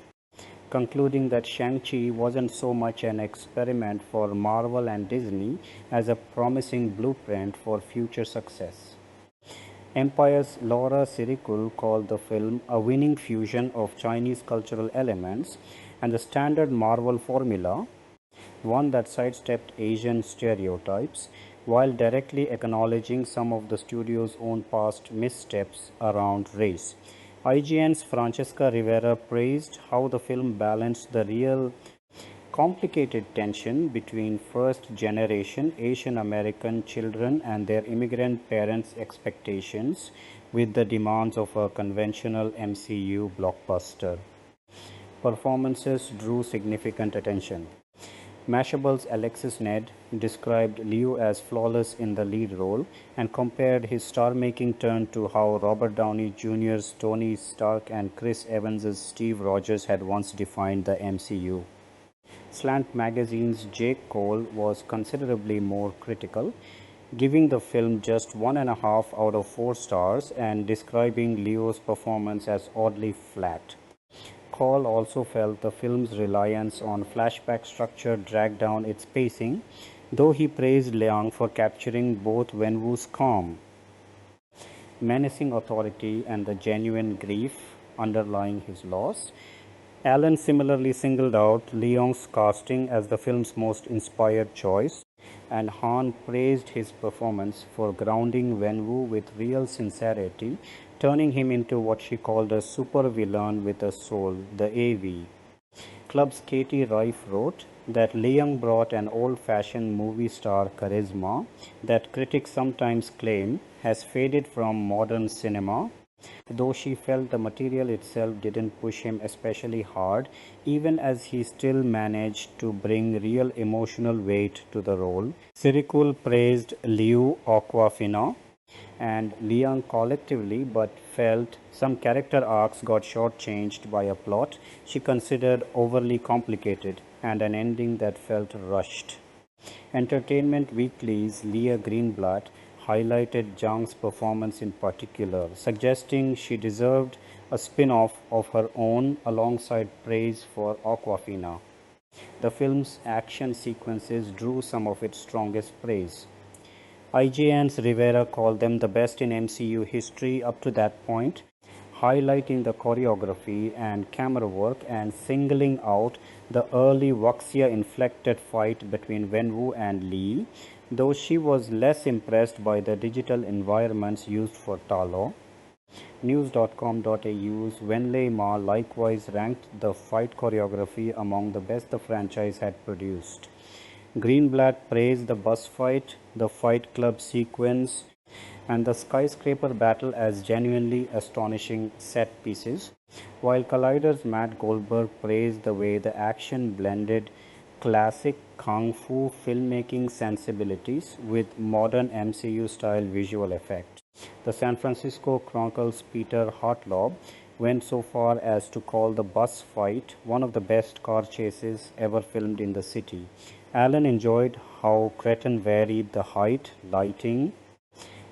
concluding that Shang-Chi wasn't so much an experiment for Marvel and Disney as a promising blueprint for future success. Empire's Laura Sirikul called the film a winning fusion of Chinese cultural elements and the standard Marvel formula, one that sidestepped Asian stereotypes while directly acknowledging some of the studio's own past missteps around race. IGN's Francesca Rivera praised how the film balanced the real complicated tension between first-generation Asian American children and their immigrant parents' expectations with the demands of a conventional MCU blockbuster. Performances drew significant attention. Mashable's Alexis Ned described Liu as flawless in the lead role and compared his star-making turn to how Robert Downey Jr.'s Tony Stark and Chris Evans' Steve Rogers had once defined the MCU. Slant Magazine's Jake Cole was considerably more critical, giving the film just 1.5 out of 4 stars and describing Liu's performance as oddly flat. Cole also felt the film's reliance on flashback structure dragged down its pacing, though he praised Leung for capturing both Wenwu's calm, menacing authority and the genuine grief underlying his loss. Allen similarly singled out Leung's casting as the film's most inspired choice, and Hahn praised his performance for grounding Wenwu with real sincerity, turning him into what she called a supervillain with a soul, the AV. Club's Katie Rife wrote that Leung brought an old-fashioned movie star charisma that critics sometimes claim has faded from modern cinema, though she felt the material itself didn't push him especially hard, even as he still managed to bring real emotional weight to the role. Sirikul praised Liu Awkwafina and Leung collectively, but felt some character arcs got shortchanged by a plot she considered overly complicated and an ending that felt rushed. Entertainment Weekly's Leah Greenblatt highlighted Zhang's performance in particular, suggesting she deserved a spin-off of her own alongside praise for Awkwafina. The film's action sequences drew some of its strongest praise. IGN's Rivera called them the best in MCU history up to that point, highlighting the choreography and camera work and singling out the early wuxia-inflected fight between Wenwu and Lee, though she was less impressed by the digital environments used for Talo. News.com.au's Wenlei Ma likewise ranked the fight choreography among the best the franchise had produced. Greenblatt praised the bus fight, the Fight Club sequence, and the skyscraper battle as genuinely astonishing set pieces, while Collider's Matt Goldberg praised the way the action blended classic kung fu filmmaking sensibilities with modern MCU-style visual effects. The San Francisco Chronicle's Peter Hartlaub went so far as to call the bus fight one of the best car chases ever filmed in the city. Allen enjoyed how Cretton varied the height, lighting,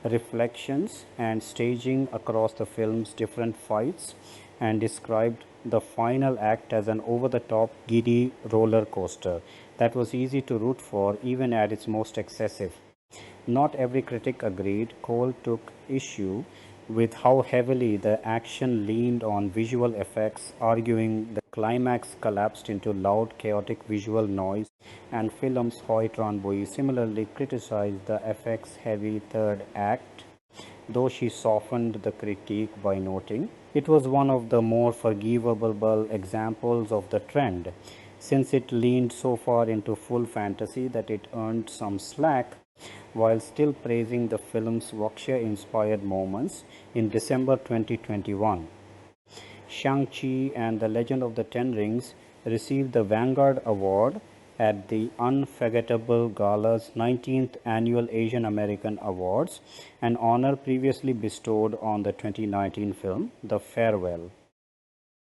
reflections, and staging across the film's different fights, and described the final act as an over-the-top giddy roller coaster that was easy to root for even at its most excessive. Not every critic agreed. Cole took issue with how heavily the action leaned on visual effects, arguing the climax collapsed into loud, chaotic visual noise, and film's Hoy Tran Bui similarly criticized the effects-heavy third act, though she softened the critique by noting it was one of the more forgivable examples of the trend, since it leaned so far into full fantasy that it earned some slack, while still praising the film's wuxia-inspired moments. In December 2021, Shang-Chi and the Legend of the Ten Rings received the Vanguard Award at the Unforgettable Gala's 19th Annual Asian American Awards, an honor previously bestowed on the 2019 film The Farewell.